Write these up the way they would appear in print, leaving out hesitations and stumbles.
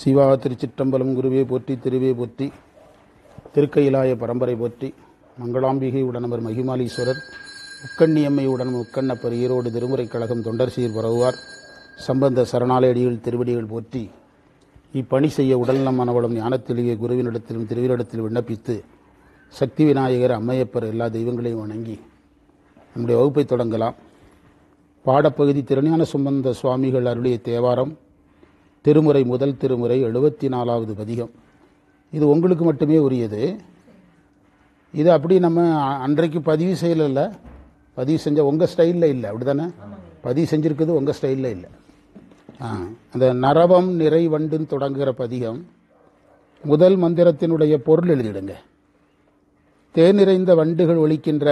சிவா திருச்சிற்றம்பலம் குருவே போற்றி திருவே போற்றி திருக்கையிலாய பரம்பரை போற்றி மங்களாம்பிகை உடனவர் மகிமாலீஸ்வரர் முக்கண்ணியம்மை உடன் முக்கண்ணப்பர் ஈரோடு திருமுறைக் கழகம் தொண்டர் சீர் பரவுவார் சம்பந்த சரணாலயடிகள் திருவடிகள் போற்றி இப்பணி செய்ய உடல்நலம் மனவளம் ஞானத்திலேயே குருவினிடத்திலும் திருவினிடத்திலும் விண்ணப்பித்து சக்தி விநாயகர் அம்மையப்பர் எல்லா தெய்வங்களையும் வணங்கி நம்முடைய வகுப்பை தொடங்கலாம். பாடப்பகுதி திருஞான சம்பந்த சுவாமிகள் அருளிய தேவாரம் திருமுறை முதல் திருமுறை 74வது பதிகம். இது உங்களுக்கு மட்டுமே உரியது. இது அப்படி நம்ம அன்றைக்கு பதிவு செய்யல, பதிவு செஞ்ச உங்கள் ஸ்டைலில் இல்லை, அப்படி தானே? பதிவு செஞ்சுருக்குது உங்கள் ஸ்டைலில் இல்லை. அந்த நரவம் நிறை வண்டுன்னு தொடங்குகிற பதிகம் முதல் மந்திரத்தினுடைய பொருள் எழுதிடுங்க. தேனிறைந்த வண்டுகள் ஒலிக்கின்ற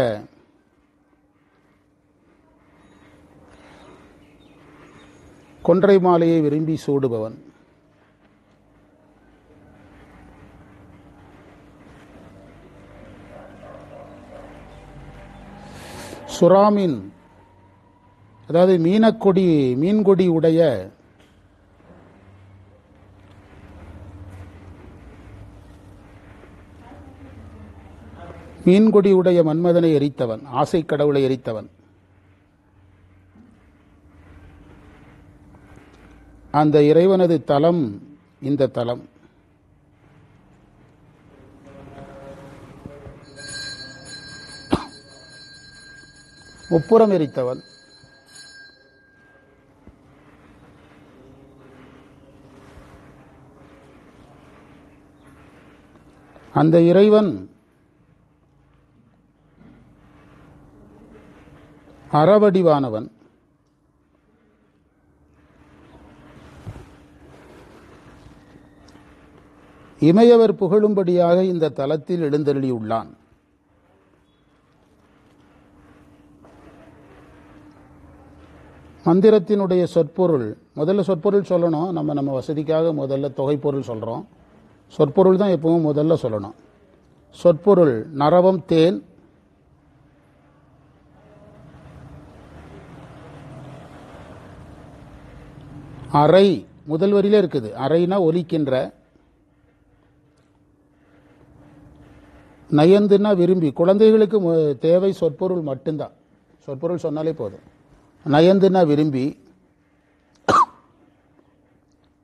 கொன்றை மாலையை விரும்பி சூடுபவன், சுறாமீன் அதாவது மீன்கொடி உடைய மன்மதனை எரித்தவன், ஆசை கடவுளை எரித்தவன். அந்த இறைவனது தலம் இந்த தலம். முப்புறம் எரித்தவன், அந்த இறைவன் அறவடிவானவன். இமையவர் புகழும்படியாக இந்த தலத்தில் எழுந்தருளியுள்ளான். மந்திரத்தினுடைய சொற்பொருள், முதல்ல சொற்பொருள் சொல்லணும். நம்ம வசதிக்காக முதல்ல தொகைப்பொருள் சொல்கிறோம். சொற்பொருள் தான் எப்பவும் முதல்ல சொல்லணும். சொற்பொருள் நரவம் தேன், அறை முதல் வரியில இருக்குது. அறைனா ஒலிக்கின்ற, நயந்துன்னா விரும்பி. குழந்தைகளுக்கு தேவை சொற்பொருள் மட்டும்தான். சொற்பொருள் சொன்னாலே போதும். நயந்துன்னா விரும்பி,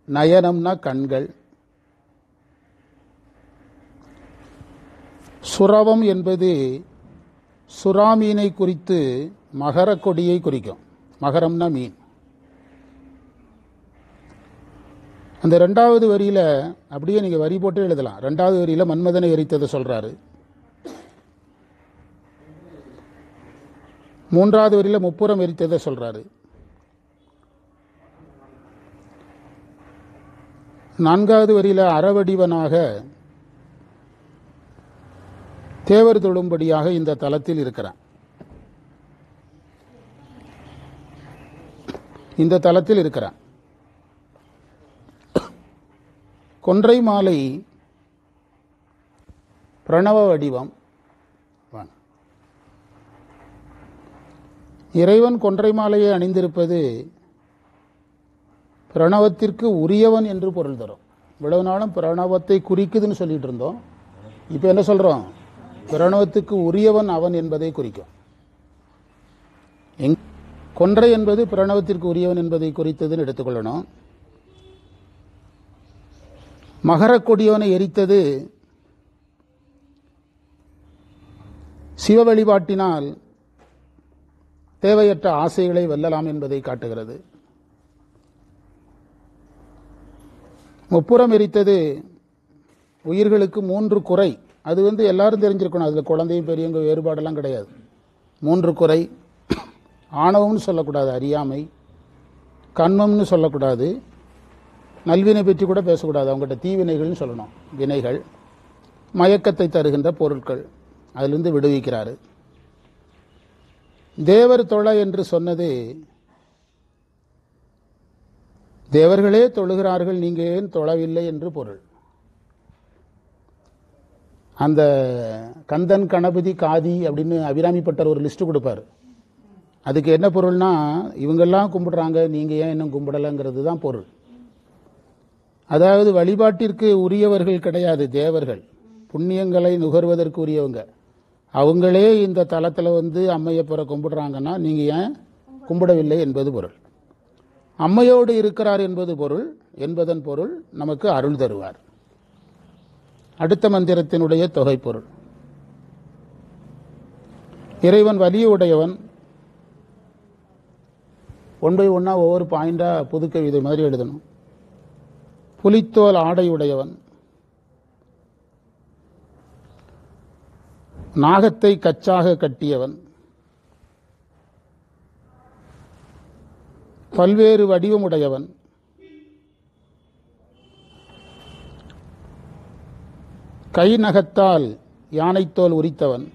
நயனம்னா கண்கள். சுரவம் என்பது சுறாமீனை குறித்து மகர கொடியை குறிக்கும். மகரம்னா மீன். அந்த ரெண்டாவது வரியில அப்படியே நீங்க வரி போட்டு எழுதலாம். ரெண்டாவது வரியில மன்மதனை எரித்ததை சொல்றாரு. மூன்றாவது வரியில முப்புறம் எரித்ததை சொல்றாரு. நான்காவது வரியில அறவடிவனாக தேவர் தொழும்படியாக இந்த தலத்தில் இருக்கிறான். இந்த தலத்தில் இருக்கிறான். கொன்றை மாலை பிரணவ வடிவம். இறைவன் கொன்றை மாலையை அணிந்திருப்பது பிரணவத்திற்கு உரியவன் என்று பொருள் தரும். இவ்வளவு நாளும் பிரணவத்தை குறிக்குதுன்னு சொல்லிட்டு இருந்தோம். இப்போ என்ன சொல்றோம்? பிரணவத்துக்கு உரியவன் அவன் என்பதை குறிக்கும். கொன்றை என்பது பிரணவத்திற்கு உரியவன் என்பதை குறித்ததுன்னு எடுத்துக்கொள்ளணும். மகர கொடியோனை எரித்தது சிவ வழிபாட்டினால் தேவையற்ற ஆசைகளை வெல்லலாம் என்பதை காட்டுகிறது. முப்புறம் எரித்தது உயிர்களுக்கு 3 குறை. அது எல்லாரும் தெரிஞ்சிருக்கணும். அதில் குழந்தையும் பெரியவங்க வேறுபாடெல்லாம் கிடையாது. 3 குறை. ஆணவம்னு சொல்லக்கூடாது, அறியாமை. கண்மம்னு சொல்லக்கூடாது, நல்வினை பற்றி கூட பேசக்கூடாது. அவங்ககிட்ட தீவினைகள்னு சொல்லணும், வினைகள். மயக்கத்தை தருகின்ற பொருட்கள், அதிலிருந்து விடுவிக்கிறாரு. தேவர் தொழ என்று சொன்னது, தேவர்களே தொழுகிறார்கள், நீங்க ஏன் தொழவில்லை என்று பொருள். அந்த கந்தன் கணபதி காதி அப்படின்னு அபிராமிப்பட்டர் ஒரு லிஸ்ட் கொடுப்பார். அதுக்கு என்ன பொருள்னா, இவங்கெல்லாம் கும்பிடுறாங்க, நீங்க ஏன் இன்னும் கும்பிடலைங்கிறது தான் பொருள். அதாவது வழிபாட்டிற்கு உரியவர்கள் கிடையாது, தேவர்கள் புண்ணியங்களை நுகர்வதற்கு உரியவங்க. அவங்களே இந்த தலத்தில் வந்து அம்மையப்பரை கும்பிடுறாங்கன்னா நீங்கள் ஏன் கும்பிடவில்லை என்பது பொருள். அம்மையோடு இருக்கிறார் என்பது பொருள். என்பதன் பொருள் நமக்கு அருள் தருவார். அடுத்த மந்திரத்தினுடைய தொகை பொருள். இறைவன் வலியுடையவன். ஒன் பை ஒன்னா ஒவ்வொரு பாயிண்டா புது கவிதை மாதிரி எழுதணும். புலித்தோல் ஆடையுடையவன். நாகத்தை கச்சாக கட்டியவன். பல்வேறு வடிவமுடையவன். கை நகத்தால் யானைத்தோல் உரித்தவன்.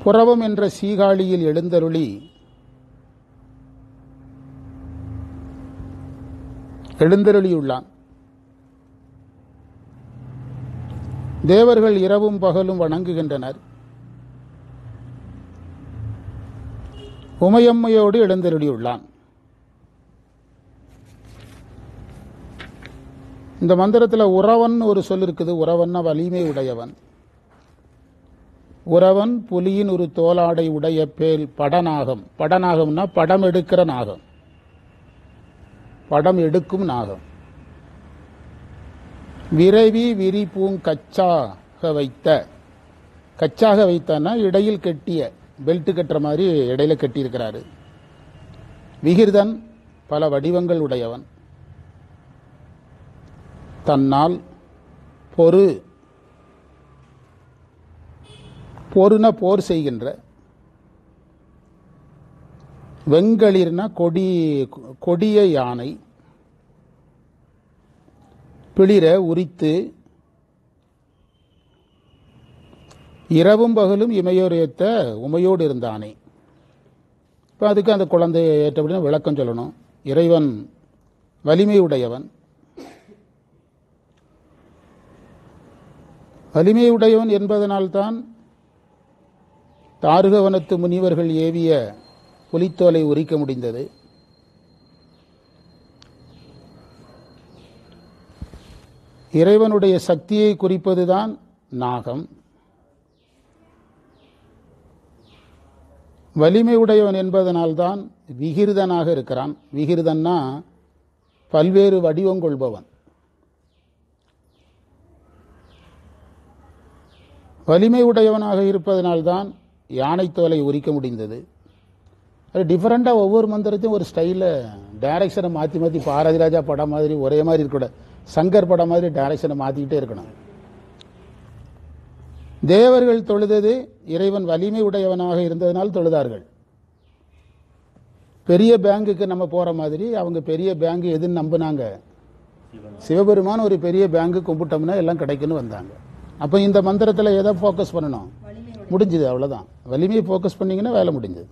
புறவம் என்ற சீகாழியில் எழுந்தருளி எழுந்தருளியுள்ளான். தேவர்கள் இரவும் பகலும் வணங்குகின்றனர். உமையம்மையோடு எழுந்தருளியுள்ளான். இந்த மந்திரத்தில் உறவன் ஒரு சொல் இருக்குது. உறவன்னா வலிமை உடையவன். உறவன் புலியின் ஒரு தோலாடை உடைய பேல் படநாகம். படநாகம்னா படம் எடுக்கிற நாகம், படம் எடுக்கும் நாகம். விரைவி விரிப்பூங் கச்சாக வைத்த. கச்சாக வைத்தனா இடையில் கட்டிய, பெல்ட் கட்டுற மாதிரி இடையில கட்டியிருக்கிறாரு. விகிர்தன் பல வடிவங்கள் உடையவன். தன்னால் பொறு. பொருன போர் செய்கின்ற. வெங்களிர்னா கொடிய யானை. பிளிர உரித்து. இரவும் பகலும் இமையோர் ஏத்த உமையோடு இருந்தானே. இப்போ அதுக்கு அந்த குழந்தையை ஏற்றபடினா விளக்கம் சொல்லணும். இறைவன் வலிமையுடையவன். வலிமையுடையவன் என்பதனால்தான் தாருகவனத்து முனிவர்கள் ஏவிய புலித்தோலை உரிக்க முடிந்தது. இறைவனுடைய சக்தியை குறிப்பதுதான் நாகம். வலிமையுடையவன் என்பதனால்தான் விகிர்தனாக இருக்கிறான். விகிர்தன்னா பல்வேறு வடிவம் கொள்பவன். வலிமை உடையவனாக இருப்பதனால்தான் யானைத்தோலை உரிக்க முடிந்தது. அது டிஃபரெண்டாக ஒவ்வொரு மந்திரத்தையும் ஒரு ஸ்டைலில் டைரக்ஷனை மாற்றி மாற்றி பாரதிராஜா படம் மாதிரி ஒரே மாதிரி இருக்கக்கூடாது. சங்கர் படம் மாதிரி டைரக்ஷனை மாற்றிக்கிட்டே இருக்கணும். தேவர்கள் தொழுதது இறைவன் வலிமை உடையவனாக இருந்ததனால் தொழுதார்கள். பெரிய பேங்குக்கு நம்ம போகிற மாதிரி அவங்க பெரிய பேங்கு எதுன்னு நம்பினாங்க. சிவபெருமான் ஒரு பெரிய பேங்கு கும்பிட்டோம்னா எல்லாம் கிடைக்குன்னு வந்தாங்க. அப்போ இந்த மந்திரத்தில் எதை ஃபோக்கஸ் பண்ணணும்? முடிஞ்சுது, அவ்வளோதான். வலிமையை ஃபோக்கஸ் பண்ணிங்கன்னா வேலை முடிஞ்சது.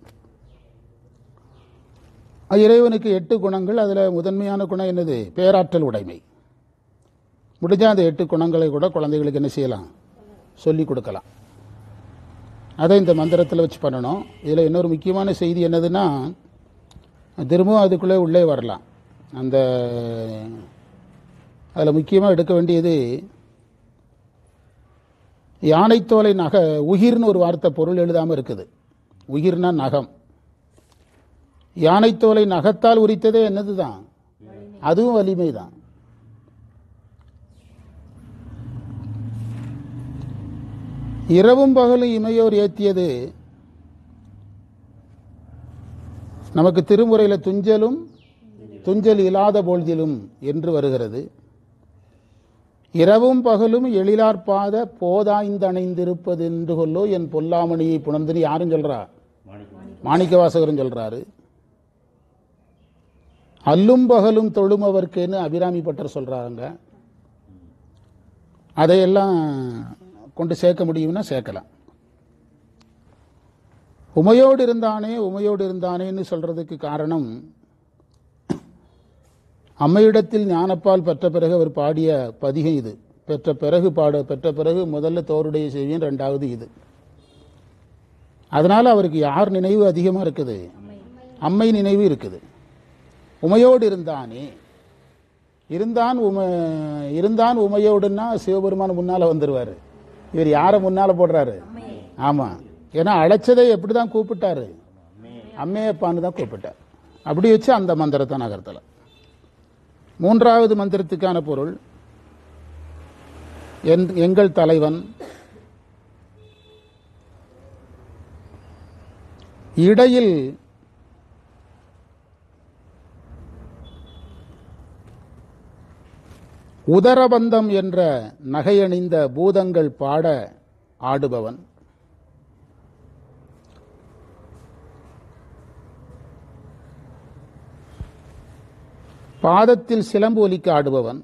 இறைவனுக்கு 8 குணங்கள். அதில் முதன்மையான குணம் என்னது? பேராற்றல் உடைமை. முடிஞ்சால் அந்த 8 குணங்களை கூட குழந்தைகளுக்கு என்ன செய்யலாம்? சொல்லிக் கொடுக்கலாம். அதை இந்த மந்திரத்தில் வச்சு பண்ணணும். இதில் இன்னொரு முக்கியமான செய்தி என்னதுன்னா, திரும்பவும் அதுக்குள்ளே உள்ளே வரலாம். அதில் முக்கியமாக எடுக்க வேண்டியது யானைத்தோலை உகிர்னு ஒரு வார்த்தை பொருள் எழுதாமல் இருக்குது. உகிர்னா நகம். யானைத்தோலை நகத்தால் உரித்ததே என்னது தான்? அதுவும் வலிமை தான். இரவும் பகலும் இமையோர் ஏத்தியது நமக்கு திருமுறையில் துஞ்சலும் துஞ்சல் இல்லாத பொழுதிலும் என்று வருகிறது. இரவும் பகலும் எழிலார்பாத போதாய்ந்தணைந்திருப்பது என்று கொல்லோ என் பொல்லாமணியை புணர்ந்து யாரும் சொல்றா? மாணிக்க வாசகரும் சொல்றாரு. அல்லும் பகலும் தொழுமவர்க்குன்னு அபிராமி பட்டர் சொல்றாங்க. அதையெல்லாம் கொண்டு சேர்க்க முடியும்னா சேர்க்கலாம். உமையோடு இருந்தானே உமையோடு இருந்தானேன்னு சொல்றதுக்கு காரணம், அம்மையிடத்தில் ஞானப்பால் பெற்ற பிறகு அவர் பாடிய பதிகம் இது. பெற்ற பிறகு முதல்ல தோருடைய செய்வியன், 2வது இது. அதனால அவருக்கு யார் நினைவு அதிகமாக இருக்குது? அம்மை நினைவு இருக்குது. உமையோடு இருந்தானே, இருந்தான் உமையோடுன்னா சிவபெருமான் முன்னால வந்துருவாரு. இவர் யாரை முன்னால போடுறாரு? ஆமா, ஏன்னா அழைச்சதை எப்படிதான் கூப்பிட்டாரு? அம்மையப்பான்னு தான் கூப்பிட்டார். அப்படி வச்சு அந்த மந்திரத்தை நகர்த்தல. மூன்றாவது மந்திரத்துக்கான பொருள், எங்கள் தலைவன் இடையில் உதரபந்தம் என்ற நகையணிந்த பூதங்கள் பாட ஆடுபவன், பாதத்தில் சிலம்பு ஒலிக்க ஆடுபவன்,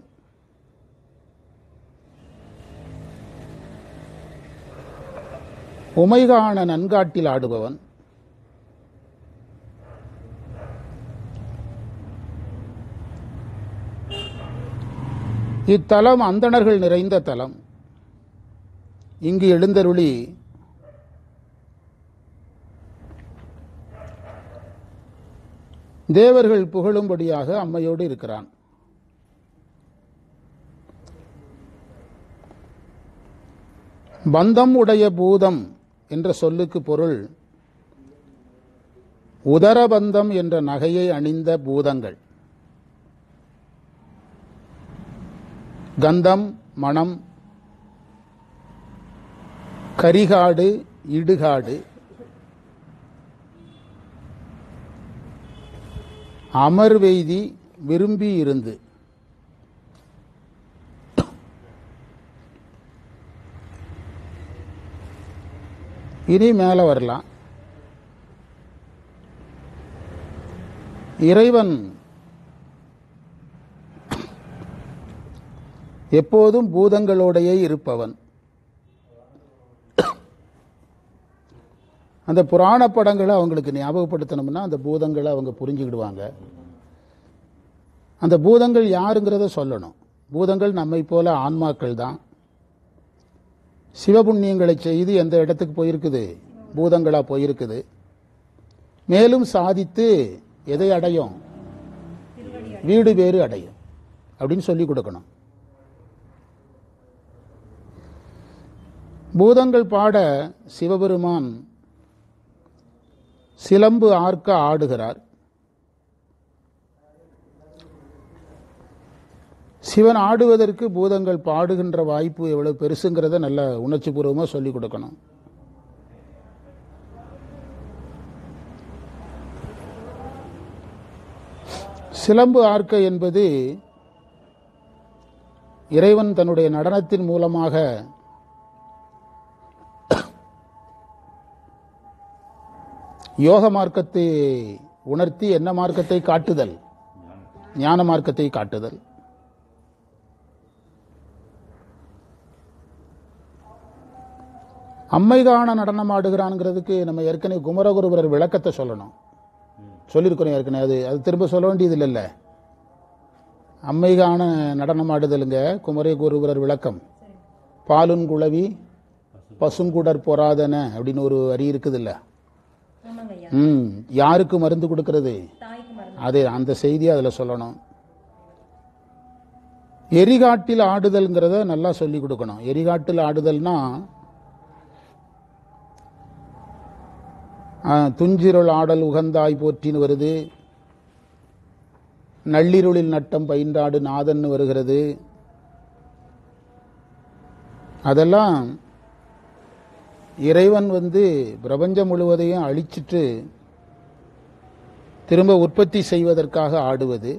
உமைகாண நன்காட்டில் ஆடுபவன், இத்தலம் அந்தணர்கள் நிறைந்த தலம். இங்கு எழுந்தருளி தேவர்கள் புகழும்படியாக அம்மையோடு இருக்கிறான். பந்தம் உடைய பூதம் என்ற சொல்லுக்கு பொருள் உதரபந்தம் என்ற நகையை அணிந்த பூதங்கள். கந்தம், மணம், கரிகாடு, இடுகாடு, அமர்வெய்தி, விரும்பி இருந்து. இனி மேல வரலாம். இறைவன் எப்போதும் பூதங்களோடையே இருப்பவன். அந்த புராண படங்களை அவங்களுக்கு ஞாபகப்படுத்தணும்னா அந்த பூதங்களை அவங்க புரிஞ்சுக்கிடுவாங்க. அந்த பூதங்கள் யாருங்கிறத சொல்லணும். பூதங்கள் நம்மை போல ஆன்மாக்கள் தான். சிவபுண்ணியங்களை செய்து எந்த இடத்துக்கு போயிருக்குது? பூதங்களா போயிருக்குது. மேலும் சாதித்து எதை அடையும்? வீடு வேறு அடையும் அப்படின்னு சொல்லி கொடுக்கணும். பூதங்கள் பாட சிவபெருமான் சிலம்பு ஆர்க்க ஆடுகிறார். சிவன் ஆடுவதற்கு பூதங்கள் பாடுகின்ற வாய்ப்பு எவ்வளவு பெருசுங்கிறத நல்ல உணர்ச்சி பூர்வமாக சொல்லிக் கொடுக்கணும். சிலம்பு ஆர்க்க என்பது இறைவன் தன்னுடைய நடனத்தின் மூலமாக யோக மார்க்கத்தை உணர்த்தி என்ன மார்க்கத்தை காட்டுதல்? ஞான மார்க்கத்தை காட்டுதல். அம்மைகாண நடனம் ஆடுகிறான்ங்கிறதுக்கு நம்ம ஏற்கனவே குமரகுருபரர் விளக்கத்தை சொல்லணும். சொல்லியிருக்கிறோம் ஏற்கனவே. அது திரும்ப சொல்ல வேண்டியது இல்லைல்ல. அம்மைகாண நடனம் ஆடுதலுங்க குமரகுருபரர் விளக்கம். பாலுங்குளவி பசுங்குடர் பொறாதன அப்படின்னு ஒரு வரி இருக்குது இல்ல? யாருக்கு மருந்து கொடுக்கிறது? அதே அந்த செய்தி அதுல சொல்லணும். எரிகாட்டில் ஆடுதல்ங்கிறத நல்லா சொல்லி கொடுக்கணும். எரிகாட்டில் ஆடுதல்னா துஞ்சிருள் ஆடல் உகந்தாய் போற்றின்னு வருது. நள்ளிருளில் நட்டம் பயின்றாடு நாதன் வருகிறது. அதெல்லாம் இறைவன் பிரபஞ்சம் முழுவதையும் அழிச்சிட்டு திரும்ப உற்பத்தி செய்வதற்காக ஆடுவது.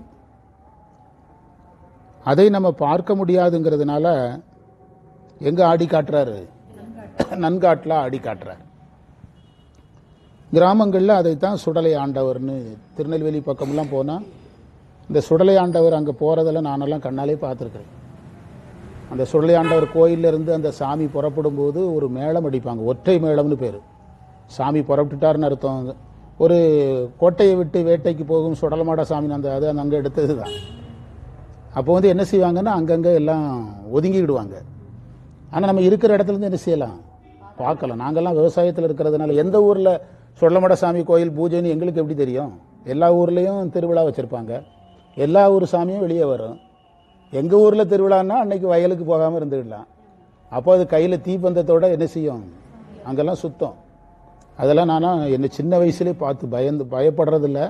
அதை நம்ம பார்க்க முடியாதுங்கிறதுனால எங்க ஆடி காட்டுறாரு? நன்காட்டில் ஆடி காட்டுறார். கிராமங்களில் அதைத்தான் சுடலை ஆண்டவர்னு, திருநெல்வேலி பக்கமெல்லாம் போனால் இந்த சுடலை ஆண்டவர் அங்கே போகிறதெல்லாம் நானெல்லாம் கண்ணாலே பார்த்துருக்குறேன். அந்த சுடலை ஆண்டவர் கோயிலிருந்து அந்த சாமி புறப்படும் போது ஒரு மேளம் அடிப்பாங்க. ஒற்றை மேளம்னு பேர். சாமி புறப்பட்டுட்டாருன்னு அர்த்தம். ஒரு கோட்டையை விட்டு வேட்டைக்கு போகும் சுடலமாட சாமி அது அங்கே எடுத்தது தான். அப்போ என்ன செய்வாங்கன்னா அங்கங்கே எல்லாம் ஒதுங்கிக்கிடுவாங்க. ஆனால் நம்ம இருக்கிற இடத்துலேருந்து என்ன செய்யலாம்? பார்க்கலாம். நாங்கள்லாம் விவசாயத்தில் இருக்கிறதுனால எந்த ஊரில் சொல்லமடசாமி கோயில் பூஜைன்னு எங்களுக்கு எப்படி தெரியும்? எல்லா ஊர்லேயும் திருவிழா வச்சுருப்பாங்க, எல்லா ஊர் சாமியும் வெளியே வரும். எங்கள் ஊரில் திருவிழான்னா அன்னைக்கு வயலுக்கு போகாமல் இருந்துடலாம். அப்போ அது கையில் தீப்பந்தத்தோடு என்ன செய்யும்? அங்கெல்லாம் சுத்தம். அதெல்லாம் நானும் என்னை சின்ன வயசுலேயே பார்த்து பயப்படுறதில்ல,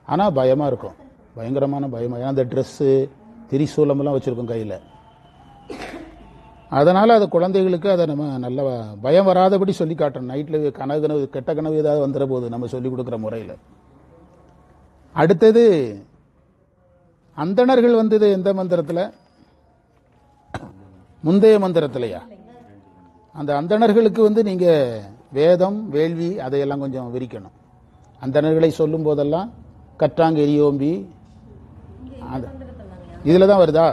ஆனால் பயமாக இருக்கும், பயங்கரமான பயமாக. ஏன்னா அந்த ட்ரெஸ்ஸு திரிசூலமெல்லாம் வச்சுருக்கோம் கையில். அதனால் அது குழந்தைகளுக்கு அதை நம்ம நல்ல பயம் வராதபடி சொல்லி காட்டணும். நைட்டில் கனவு கெட்ட கனவு ஏதாவது வந்துட போகுது நம்ம சொல்லி கொடுக்குற முறையில். அடுத்தது அந்தணர்கள் வந்தது எந்த மந்திரத்தில்? முந்தைய மந்திரத்திலையா? அந்த அந்தணர்களுக்கு நீங்கள் வேதம் வேள்வி அதையெல்லாம் கொஞ்சம் விரிக்கணும். அந்தணர்களை சொல்லும் போதெல்லாம் கற்றாங்க எரியோம்பி இதில் தான் வருதா?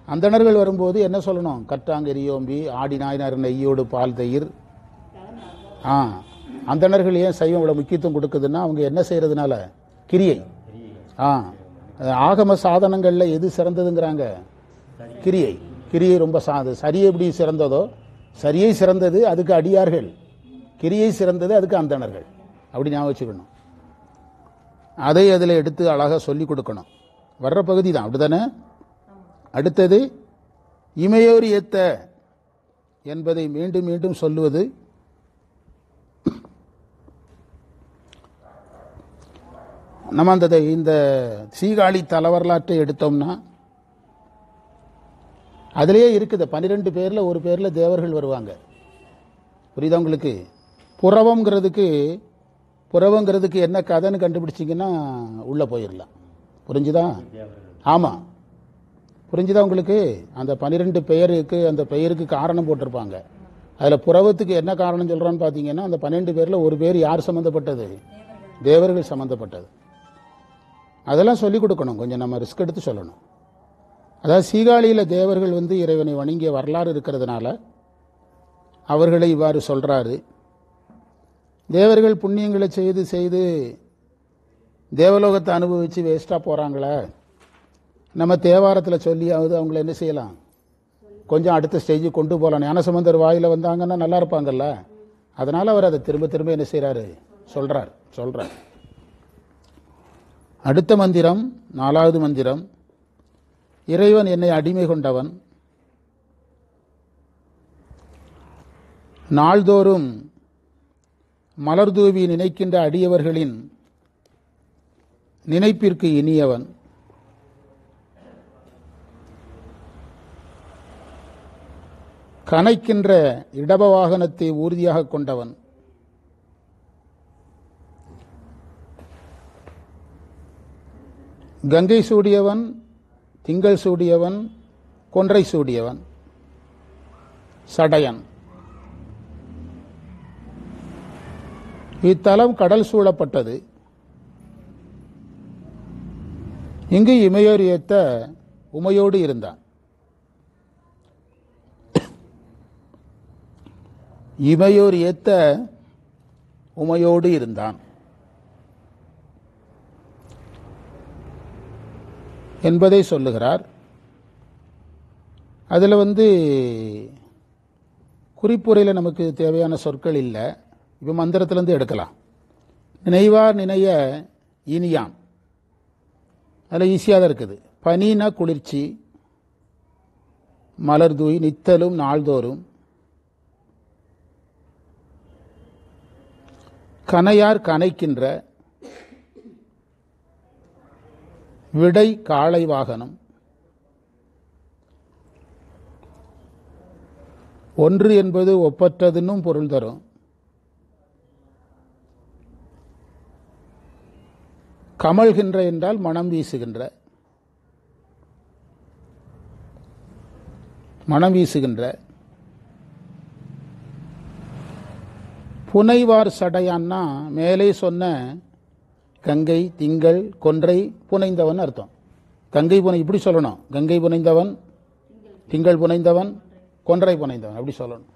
அந்தணர்கள் வரும்போது என்ன சொல்லணும்? கற்றாங்க எரியோம்பி ஆடி நாயினார் நெய்யோடு பால் தயிர். அந்தணர்கள் ஏன் சைவம் இவ்வளோ முக்கியத்துவம் கொடுக்குதுன்னா அவங்க என்ன செய்யறதுனால? கிரியை. ஆகம சாதனங்களில் எது சிறந்ததுங்கிறாங்க? கிரியை. கிரியை ரொம்ப சரியை எப்படி சிறந்ததோ, சரியை சிறந்தது அதுக்கு அடியார்கள், கிரியை சிறந்தது அதுக்கு அந்தணர்கள். அப்படி ஞாபகம் வச்சுக்கணும். அதை அதில் எடுத்து அழகாக சொல்லி கொடுக்கணும். வர்ற பகுதி தான் அப்படித்தானே? அடுத்தது இமையோர் ஏத்த என்பதை மீண்டும் மீண்டும் சொல்லுவது. நம்ம இந்த சீகாழி தலவரலாற்றை எடுத்தோம்னா அதிலேயே இருக்குது. 12 பேரில் ஒரு பேரில் தேவர்கள் வருவாங்க. புரியுதா உங்களுக்கு? புறவங்கிறதுக்கு என்ன கதைன்னு கண்டுபிடிச்சிங்கன்னா உள்ளே போயிடலாம். புரிஞ்சுதா? ஆமாம், புரிஞ்சுதா உங்களுக்கு? அந்த 12 பெயருக்கு அந்த பெயருக்கு காரணம் போட்டிருப்பாங்க. அதில் புறவத்துக்கு என்ன காரணம் சொல்கிறான்னு பார்த்தீங்கன்னா, அந்த 12 பேரில் ஒரு பேர் யார் சம்மந்தப்பட்டது? தேவர்கள் சம்மந்தப்பட்டது. அதெல்லாம் சொல்லிக் கொடுக்கணும். கொஞ்சம் நம்ம ரிஸ்க் எடுத்து சொல்லணும். அதாவது சீகாழியில் தேவர்கள் இறைவனை வணங்கிய வரலாறு இருக்கிறதுனால அவர்களை இவ்வாறு சொல்கிறாரு. தேவர்கள் புண்ணியங்களை செய்து தேவலோகத்தை அனுபவித்து வேஸ்ட்டாக போகிறாங்களே, நம்ம தேவாரத்தில் சொல்லியாவது அவங்கள என்ன செய்யலாம்? கொஞ்சம் அடுத்த ஸ்டேஜுக்கு கொண்டு போகலாம். ஞானசம்பந்தர் வாயில் வந்தாங்கன்னா நல்லா இருப்பாங்கல்ல. அதனால் அவர் அதை திரும்ப திரும்ப என்ன செய்கிறாரு? சொல்கிறார். அடுத்த மந்திரம் 4வது மந்திரம். இறைவன் என்னை அடிமை கொண்டவன், நாள்தோறும் மலர்தூவி நினைக்கின்ற அடியவர்களின் நினைப்பிற்கு இனியவன், கனைக்கின்ற இடப வாகனத்தை ஊர்தியாக கொண்டவன், கங்கை சூடியவன், திங்கள் சூடியவன், கொன்றை சூடியவன், சடையன். இத்தலம் கடல் சூழப்பட்டது. இங்கு இமையோர் ஏத்த உமையோடு இருந்தான். இமையோர் ஏத்த உமையோடு இருந்தான் என்பதை சொல்லுகிறார். அதில் குறிப்புரையில் நமக்கு தேவையான சொற்கள் இல்லை. இப்போ மந்திரத்திலேருந்து எடுக்கலாம். நினைவார் நினைய இனியான், அதில் ஈஸியாக தான் இருக்குது. பனினா குளிர்ச்சி, மலர்தூய் நித்தலும் நாள்தோறும், கனையார் கனைக்கின்ற, விடை காளை வாகனம், ஒன்று என்பது ஒப்பற்றதுன்னும் பொருள் தரும். கமழ்கின்ற என்றால் மனம் வீசுகின்ற, மனம் வீசுகின்ற. புனைவார் சடையான்னா மேலே சொன்ன கங்கை, திங்கள், கொன்றை புனைந்தவன் அர்த்தம். கங்கை புனை இப்படி சொல்லணும். கங்கை புனைந்தவன், திங்கள் புனைந்தவன், கொன்றை புனைந்தவன் அப்படி சொல்லணும்.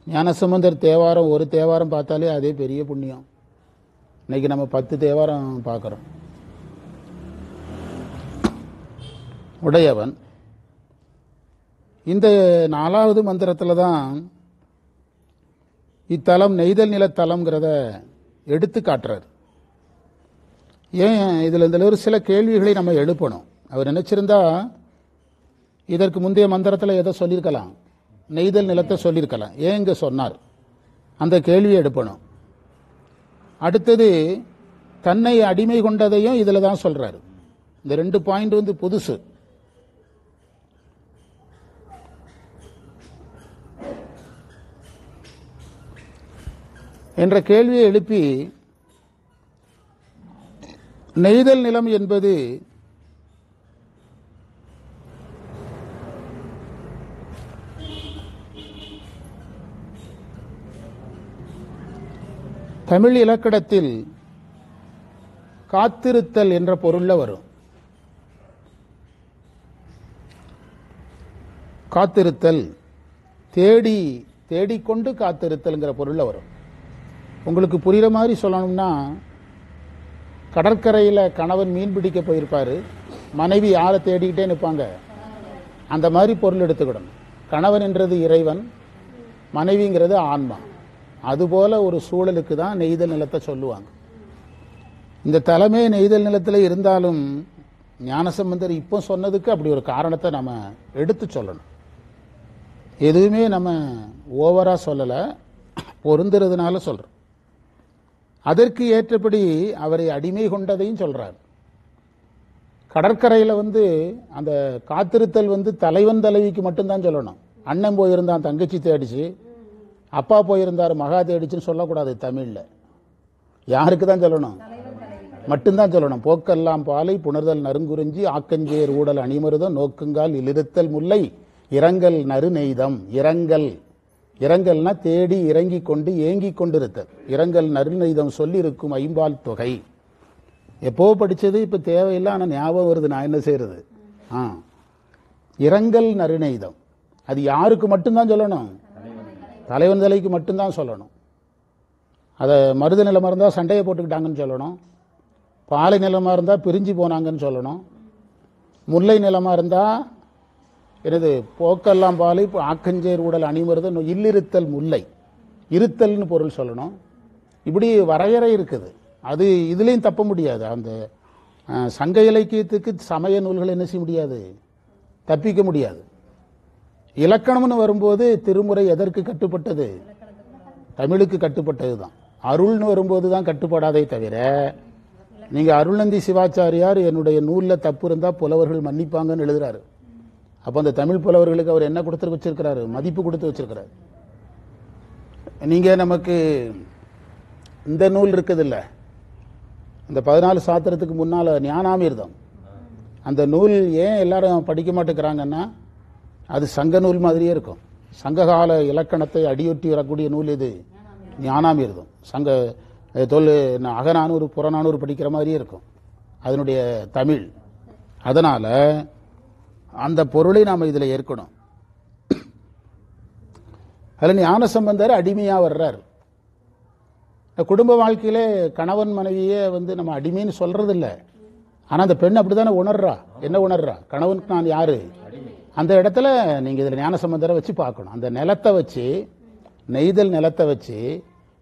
ஞானசம்பந்தர் தேவாரம் ஒரு தேவாரம் பார்த்தாலே அதே பெரிய புண்ணியம். இன்னைக்கு நம்ம 10 தேவாரம் பார்க்குறோம். உடையவன். இந்த 4வது மந்திரத்தில் தான் இத்தலம் நெய்தல் நிலத்தலம்ங்கிறத எடுத்து காட்டுறார். ஏன் இதில் ஒரு சில கேள்விகளை நம்ம எழுப்பணும். அவர் நினைச்சிருந்தா இதற்கு முந்தைய மந்திரத்தில் எதை சொல்லியிருக்கலாம், நெய்தல் நிலத்தை சொல்லியிருக்கலாம். ஏன் இங்கே சொன்னார், அந்த கேள்வியை எடுப்பணும். அடுத்தது தன்னை அடிமை கொண்டதையும் இதில் தான் சொல்றாரு. இந்த 2 பாயிண்ட் வந்து புதுசு. என்ற கேள்வியை எழுப்பி, நெய்தல் நிலம் என்பது தமிழ் இலக்கணத்தில் காத்திருத்தல் என்ற பொருள்ல வரும். காத்திருத்தல், தேடிக்கொண்டு காத்திருத்தல்ங்கிற பொருள்ல வரும். உங்களுக்கு புரிகிற மாதிரி சொல்லணும்னா, கடற்கரையில் கணவன் மீன் பிடிக்க போயிருப்பாரு, மனைவி யாரை தேடிக்கிட்டே நிற்பாங்க, அந்த மாதிரி பொருள் எடுத்துக்கிடணும். கணவன் என்றது இறைவன், மனைவிங்கிறது ஆன்மா. அதுபோல ஒரு சூழலுக்கு தான் நெய்தல் நிலத்தை சொல்லுவாங்க. இந்த தலைமை நெய்தல் நிலத்தில் இருந்தாலும் ஞானசம்பந்தர் இப்போ சொன்னதுக்கு அப்படி ஒரு காரணத்தை நம்ம எடுத்து சொல்லணும். எதுவுமே நம்ம ஓவரா சொல்லலை, பொருந்துறதுனால சொல்றோம். அதற்கு ஏற்றபடி அவரை அடிமை கொண்டதையும் சொல்றார். கடற்கரையில் அந்த காத்திருத்தல் தலைவன் தலைவிக்கு மட்டும்தான் சொல்லணும். அண்ணன் போயிருந்தான் தங்கச்சி தேடிச்சு, அப்பா போயிருந்தார் மகா தேடிச்சுன்னு சொல்லக்கூடாது. தமிழ்ல யாருக்கு தான் சொல்லணும், மட்டும்தான் சொல்லணும். போக்கெல்லாம் பாலை புணர்தல் நறுங்குறிஞ்சி ஆக்கஞ்சேர் ஊடல் அணிமருதம் நோக்குங்கால் இலிருத்தல் முல்லை இரங்கல் நறு நெய்தம். இரங்கல்னா தேடி இறங்கி கொண்டு ஏங்கி கொண்டிருத்தல். இரங்கல் நறுநெய்தம் சொல்லி இருக்கும் ஐம்பால் தொகை. எப்போ படிச்சது, இப்ப தேவையில்லை, ஆனா ஞாபகம் வருது, நான் என்ன செய்யறது. இரங்கல் நறுநெய்தம் அது யாருக்கு மட்டும்தான் சொல்லணும், தலைவன் தலைக்கு மட்டும்தான் சொல்லணும். அதை மருத நிலமா இருந்தா சண்டையை போட்டுக்கிட்டாங்கன்னு சொல்லணும், பாலை நிலமா இருந்தா பிரிஞ்சு போனாங்கன்னு சொல்லணும், முல்லை நிலமா இருந்தா எனது போக்கெல்லாம் பாலை ஆக்கஞ்சேர் உடல் அணிமருது இல்லிருத்தல் முல்லை, இருத்தல்னு பொருள் சொல்லணும். இப்படி வரையறை இருக்குது. அது இதுலேயும் தப்ப முடியாது. அந்த சங்க இலக்கியத்துக்கு சமய நூல்கள் என்ன செய்ய முடியாது, தப்பிக்க முடியாது. இலக்கணம்னு வரும்போது திருமுறை எதற்கு கட்டுப்பட்டது, தமிழுக்கு கட்டுப்பட்டது தான். அருள்னு வரும்போது தான் கட்டுப்படாதே தவிர, நீங்க அருள்நந்தி சிவாச்சாரியார் என்னுடைய நூலில் தப்பு இருந்தா புலவர்கள் மன்னிப்பாங்கன்னு எழுதுறாரு. அப்ப அந்த தமிழ் புலவர்களுக்கு அவர் என்ன கொடுத்து வச்சிருக்கிறாரு, மதிப்பு கொடுத்து வச்சிருக்கிறார். நீங்க நமக்கு இந்த நூல் இருக்குது இல்ல, இந்த 14 சாத்திரத்துக்கு முன்னால ஞானாமிர்தம், அந்த நூல் ஏன் எல்லாரும் படிக்க மாட்டேங்கிறாங்கன்னா, அது சங்க நூல் மாதிரியே இருக்கும். சங்ககால இலக்கணத்தை அடியொட்டி வரக்கூடிய நூல் இது ஞானாமிர்தம். சங்க அகநானூறு புறநானூறு படிக்கிற மாதிரியே இருக்கும் அதனுடைய தமிழ். அதனால அந்த பொருளை நாம இதுல ஏற்கணும். அதுல ஞானசம்பந்தர் அடிமையா வர்றார். குடும்ப வாழ்க்கையிலே கணவன் மனைவியே நம்ம அடிமைன்னு சொல்றது இல்லை. ஆனா அந்த பெண் அப்படித்தானே உணர்றா. என்ன உணர்றா, கணவனுக்கு நான் யாரு. அந்த இடத்துல நீங்க இதுல ஞானசம்பந்தரை வச்சு பார்க்கணும். அந்த நிலத்தை வச்சு, நெய்தல் நிலத்தை வச்சு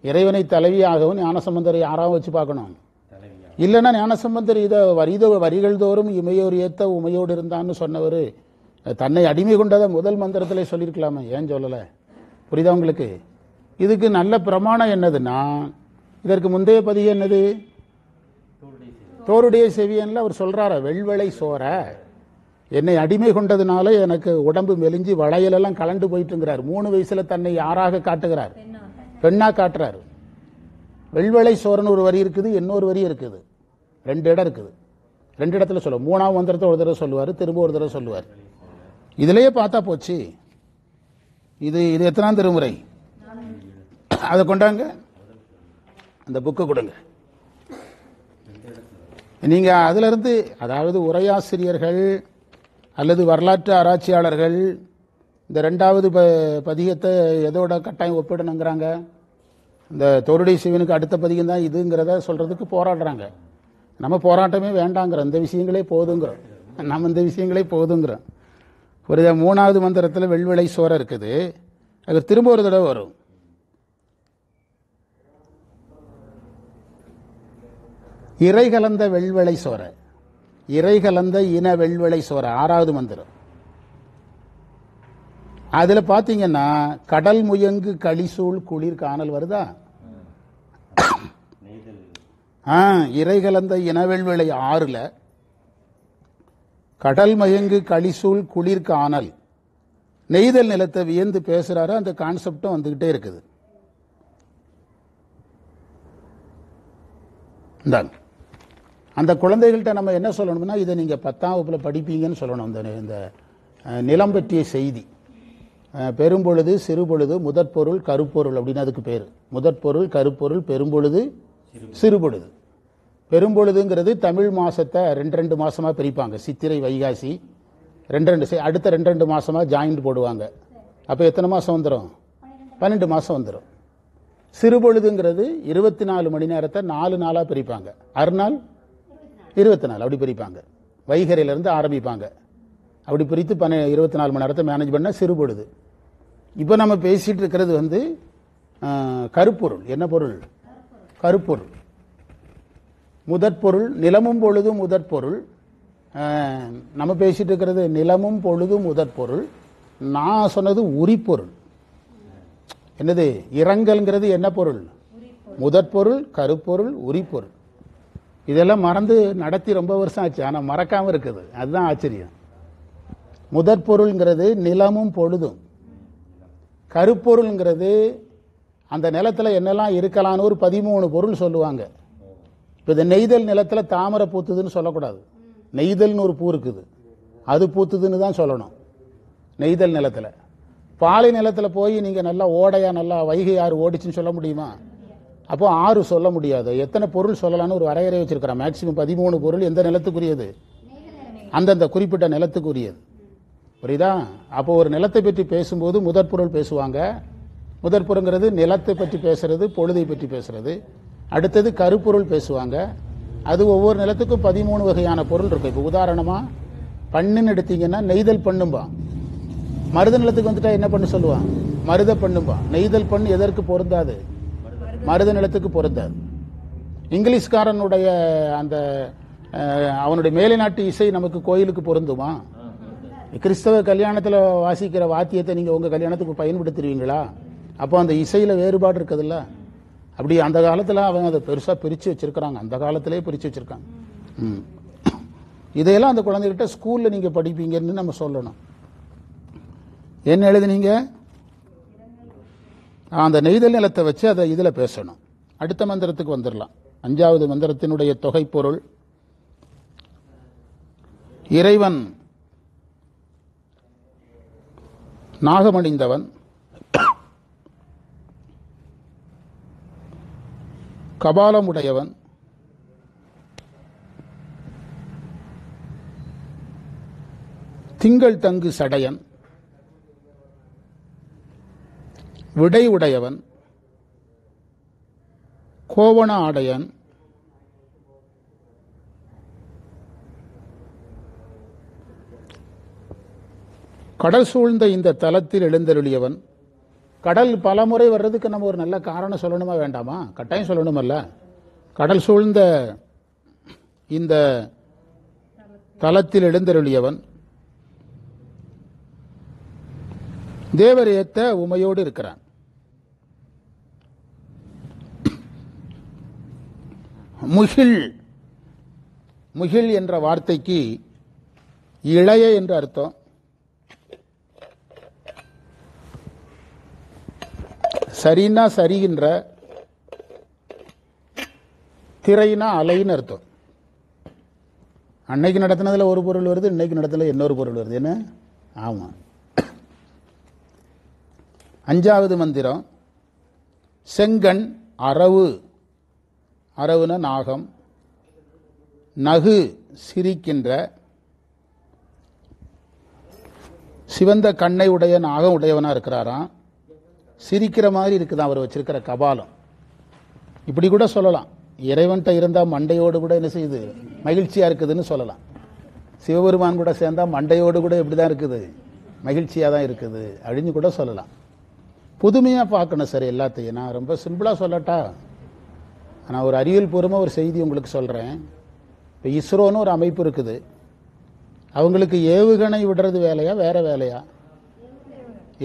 இறைவனை தலைவியாகவும் ஞானசம்பந்தரை யாராவும் வச்சு பார்க்கணும். இல்லைன்னா ஞானசம்பந்தர் இதை வரிகள் தோறும் இமையோர் ஏத்த உமையோடு இருந்தான்னு சொன்னவர் தன்னை அடிமை கொண்டதை முதல் மந்திரத்திலே சொல்லியிருக்கலாமே, ஏன் சொல்லல? புரியுதா உங்களுக்கு? இதுக்கு நல்ல பிரமாணம் என்னதுன்னா, இதற்கு முந்தைய பதிவு என்னது, தோருடைய செவியன்ல அவர் சொல்றாரு, வெள்வளை சோர என்னை அடிமை கொண்டதுனால எனக்கு உடம்பு மெலிஞ்சு வளையலெல்லாம் கலண்டு போயிட்டுங்கிறார். 3 வயசுல தன்னை யாராக காட்டுகிறார், பெண்ணா காட்டுறாரு. வெள்வளை சோரன் ஒரு வரி இருக்குது, இன்னொரு வரி இருக்குது, 2 இடம் இருக்குது. 2 இடத்துல சொல்லுவார். 3ஆம் மந்திரத்தை ஒரு தடவை சொல்லுவார், திரும்ப ஒரு தடவை சொல்லுவார். இதுலயே பார்த்தா போச்சு. இது எத்தனாம் திருமுறை, அதை கொண்டாங்க, அந்த புக்கு கொடுங்க. நீங்க அதுல இருந்து, அதாவது உரையாசிரியர்கள் அல்லது வரலாற்று ஆராய்ச்சியாளர்கள் இந்த 2வது பதிகத்தை எதோட கட்டாயம் ஒப்பிடணுங்கிறாங்க, இந்த தோருடைய சிவனுக்கு அடுத்த பதிகம் தான் இதுங்கிறத சொல்றதுக்கு போராடுறாங்க. நம்ம போராட்டமே வேண்டாங்கிறோம், இந்த விஷயங்களே போதுங்கிறோம். நம்ம இந்த விஷயங்களே போதுங்கிறோம். ஒரு 3வது மந்திரத்தில் வெள்வளை சோர இருக்குது, அது திரும்ப ஒரு தடவை வரும். இறை கலந்த வெள்வளை சோர, இறை கலந்த இன வெள்வளை சோர 6வது மந்திரம். அதுல பாத்தீங்கன்னா கடல் முயங்கு களிசூழ் குளிர் காணல் வருதா? இறை கலந்த இனவெள்வளை 6ல கடல் மயங்கு களிசூழ் குளிர் காணல் நெய்தல் நிலத்தை வியந்து பேசுறாரு. அந்த கான்செப்டும் வந்துகிட்டே இருக்குது. அந்த குழந்தைகள்கிட்ட நம்ம என்ன சொல்லணும்னா, இதை நீங்க 10ஆம் வகுப்புல படிப்பீங்கன்னு சொல்லணும். இந்த நிலம் பற்றிய செய்தி, பெரும்பொழுது சிறுபொழுது முதற்பொருள் கருப்பொருள் அப்படின்னு அதுக்கு பேரு. முதற்பொருள் கருப்பொருள் பெரும்பொழுது சிறுபொழுது. பெரும்பொழுதுங்கிறது தமிழ் மாசத்தை 2 மாசமா பிரிப்பாங்க. சித்திரை வைகாசி 2 அடுத்த 2 மாசமா ஜாயிண்ட் போடுவாங்க. அப்ப எத்தனை மாசம் வந்துடும்? 12 மாசம் வந்துடும். சிறுபொழுதுங்கிறது 24 மணி நேரத்தை 4 நாளா பிரிப்பாங்க. அறுநாள் 24 அப்படி பிரிப்பாங்க. வைகரையிலிருந்து ஆரம்பிப்பாங்க. அப்படி பிரித்து 24 மணி நேரத்தை மேனேஜ் பண்ண சிறுபொழுது. இப்போ நம்ம பேசிட்டு இருக்கிறது கருப்பொருள். என்ன பொருள்? கருப்பொருள். முதற்பொருள் நிலமும் பொழுதும் முதற்பொருள். நம்ம பேசிட்டு இருக்கிறது நிலமும் பொழுதும் முதற்பொருள். நான் சொன்னது உரிப்பொருள். என்னது? இரங்கல்ங்கிறது என்ன பொருள்? முதற்பொருள், கருப்பொருள், உரிப்பொருள். இதெல்லாம் மறந்து நடத்தி ரொம்ப வருஷம் ஆச்சு. ஆனால் மறக்காம இருக்குது. அதுதான் ஆச்சரியம். முதற்பொருள்ங்கிறது நிலமும் பொழுதும். கருப்பொருள்ங்கிறது அந்த நிலத்தில் என்னெல்லாம் இருக்கலான்னு ஒரு 13 பொருள் சொல்லுவாங்க. இப்போ இந்த நெய்தல் நிலத்தில் தாமரை பூத்துதுன்னு சொல்லக்கூடாது. நெய்தல்னு ஒரு பூ இருக்குது, அது பூத்துதுன்னு தான் சொல்லணும். நெய்தல் நிலத்தில். பாலை நிலத்தில் போய் நீங்கள் நல்லா ஓடையா நல்லா வைகை ஆறு ஓடிச்சுன்னு சொல்ல முடியுமா? அப்போ ஆறு சொல்ல முடியாது. எத்தனை பொருள் சொல்லலாம்னு ஒரு வரையறை வச்சிருக்கிறேன். மேக்சிமம் 13 பொருள் எந்த நிலத்துக்குரியது? அந்தந்த குறிப்பிட்ட நிலத்துக்குரியது. புரியுதா? அப்போ ஒரு நிலத்தை பற்றி பேசும்போது முதற்பொருள் பேசுவாங்க. முதற்பொருள்ங்கிறது நிலத்தை பற்றி பேசுறது, பொழுதை பற்றி பேசுறது. அடுத்தது கருப்பொருள் பேசுவாங்க. அது ஒவ்வொரு நிலத்துக்கும் 13 வகையான பொருள் இருக்கு. இப்போ உதாரணமா பண்ணுன்னு எடுத்தீங்கன்னா நெய்தல் பண்ணும்பா. மருத நிலத்துக்கு வந்துட்டா என்ன பண்ணு சொல்லுவான்? மருத பண்ணும்பா. நெய்தல் பண்ணு எதற்கு பொருந்தாது? மருத நிலத்துக்கு பொருந்தாது. இங்கிலீஷ்காரனுடைய அந்த அவனுடைய மேலை நாட்டு இசை நமக்கு கோயிலுக்கு பொருந்துமா? கிறிஸ்தவ கல்யாணத்தில் வாசிக்கிற வாத்தியத்தை நீங்க உங்க கல்யாணத்துக்கு பயன்படுத்துவீங்களா? அப்போ அந்த இசையில வேறுபாடு இருக்குதுல்ல. அப்படி அந்த காலத்தில் அவங்க அதை பெருசா பிரிச்சு வச்சிருக்கிறாங்க. அந்த காலத்திலே பிரிச்சு வச்சிருக்காங்க. இதையெல்லாம் அந்த குழந்தைகிட்ட ஸ்கூல்ல நீங்க படிப்பீங்கன்னு நம்ம சொல்லணும். என்ன எழுதுனீங்க? அந்த நெய்தல் நிலத்தை வச்சு அதை இதுல பேசணும். அடுத்த மந்திரத்துக்கு வந்துடலாம். 5வது மந்திரத்தினுடைய தொகை பொருள். இறைவன் நாகமணிந்தவன், கபாலமுடையவன், திங்கள் தங்கு சடையன், விடை உடையவன், கோவண ஆடையன், கடல் சூழ்ந்த இந்த தலத்தில் எழுந்தருளியவன். கடல் பல முறை வர்றதுக்கு நம்ம ஒரு நல்ல காரணம் சொல்லணுமா வேண்டாமா? கட்டாயம் சொல்லணுமல்ல. கடல் சூழ்ந்த இந்த தலத்தில் எழுந்தருளியவன் தேவர் ஏத்த உமையோடு இருக்கிறான். முகில், முகில் என்ற வார்த்தைக்கு இளைய என்று அர்த்தம். சரினா சரிகின்ற, திரைனா அலைன்னு அர்த்தம். அன்னைக்கு நடத்தினதுல ஒரு பொருள் வருது, இன்னைக்கு நடத்தின இன்னொரு பொருள் வருது. என்ன? ஆமா. 5வது மந்திரம். செங்கண் அரவு, அரவுன நாகம், நகு சிரிக்கின்ற, சிவந்த கண்ணை உடைய நாகம் உடையவனா இருக்கிறாராம். சிரிக்கிற மாதிரி இருக்குதான் அவர் வச்சிருக்கிற கபாலம். இப்படி கூட சொல்லலாம். இறைவன்கிட்ட இருந்தா மண்டையோடு கூட என்ன செய்யுது? மகிழ்ச்சியா இருக்குதுன்னு சொல்லலாம். சிவபெருமான் கூட சேர்ந்தா மண்டையோடு கூட எப்படிதான் இருக்குது? மகிழ்ச்சியா தான் இருக்குது அப்படின்னு கூட சொல்லலாம். புதுமையா பார்க்கணும் சார் எல்லாத்தையும். நான் ரொம்ப சிம்பிளா சொல்லட்டா, நான் ஒரு அறிவியல் பூர்வமாக ஒரு செய்தி உங்களுக்கு சொல்கிறேன். இப்போ இஸ்ரோன்னு ஒரு அமைப்பு இருக்குது. அவங்களுக்கு ஏவுகணை விடுறது வேலையா வேற வேலையா?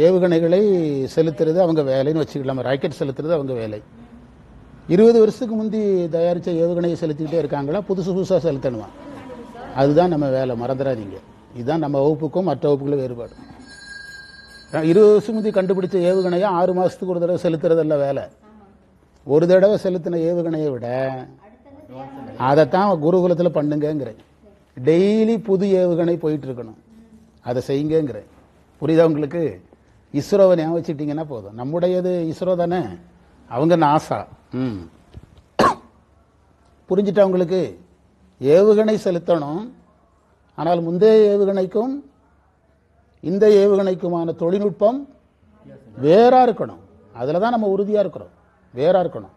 ஏவுகணைகளை செலுத்துறது அவங்க வேலைன்னு வச்சுக்கலாம். ராக்கெட் செலுத்துறது அவங்க வேலை. 20 வருஷத்துக்கு முந்தி தயாரித்த ஏவுகணையை செலுத்திக்கிட்டே இருக்காங்களா, புதுசு புதுசாக செலுத்தணுமா? அதுதான் நம்ம வேலை, மறந்துடாதீங்க. இதுதான் நம்ம வகுப்புக்கும் மற்ற வகுப்புகளும் வேறுபாடு. 20 வருஷம் முந்தி கண்டுபிடிச்ச ஏவுகணையை 6 மாதத்துக்கு ஒரு தடவை செலுத்துறதல்ல வேலை. ஒரு தடவை செலுத்தின ஏவுகணையை விட அதைத்தான் குருகுலத்தில் பண்ணுங்கிறேன். டெய்லி புது ஏவுகணை போயிட்டு இருக்கணும், அதை செய்யுங்கிறேன். புரியுதா உங்களுக்கு? இஸ்ரோவை ஞாபகம் வச்சுட்டீங்கன்னா போதும். நம்முடையது இஸ்ரோ தானே, அவங்க நாசா. புரிஞ்சுட்டா உங்களுக்கு? ஏவுகணை செலுத்தணும், ஆனால் முந்தைய ஏவுகணைக்கும் இந்த ஏவுகணைக்குமான தொழில்நுட்பம் வேறா இருக்கணும். அதில் தான் நம்ம உறுதியாக இருக்கிறோம், வேறா இருக்கணும்.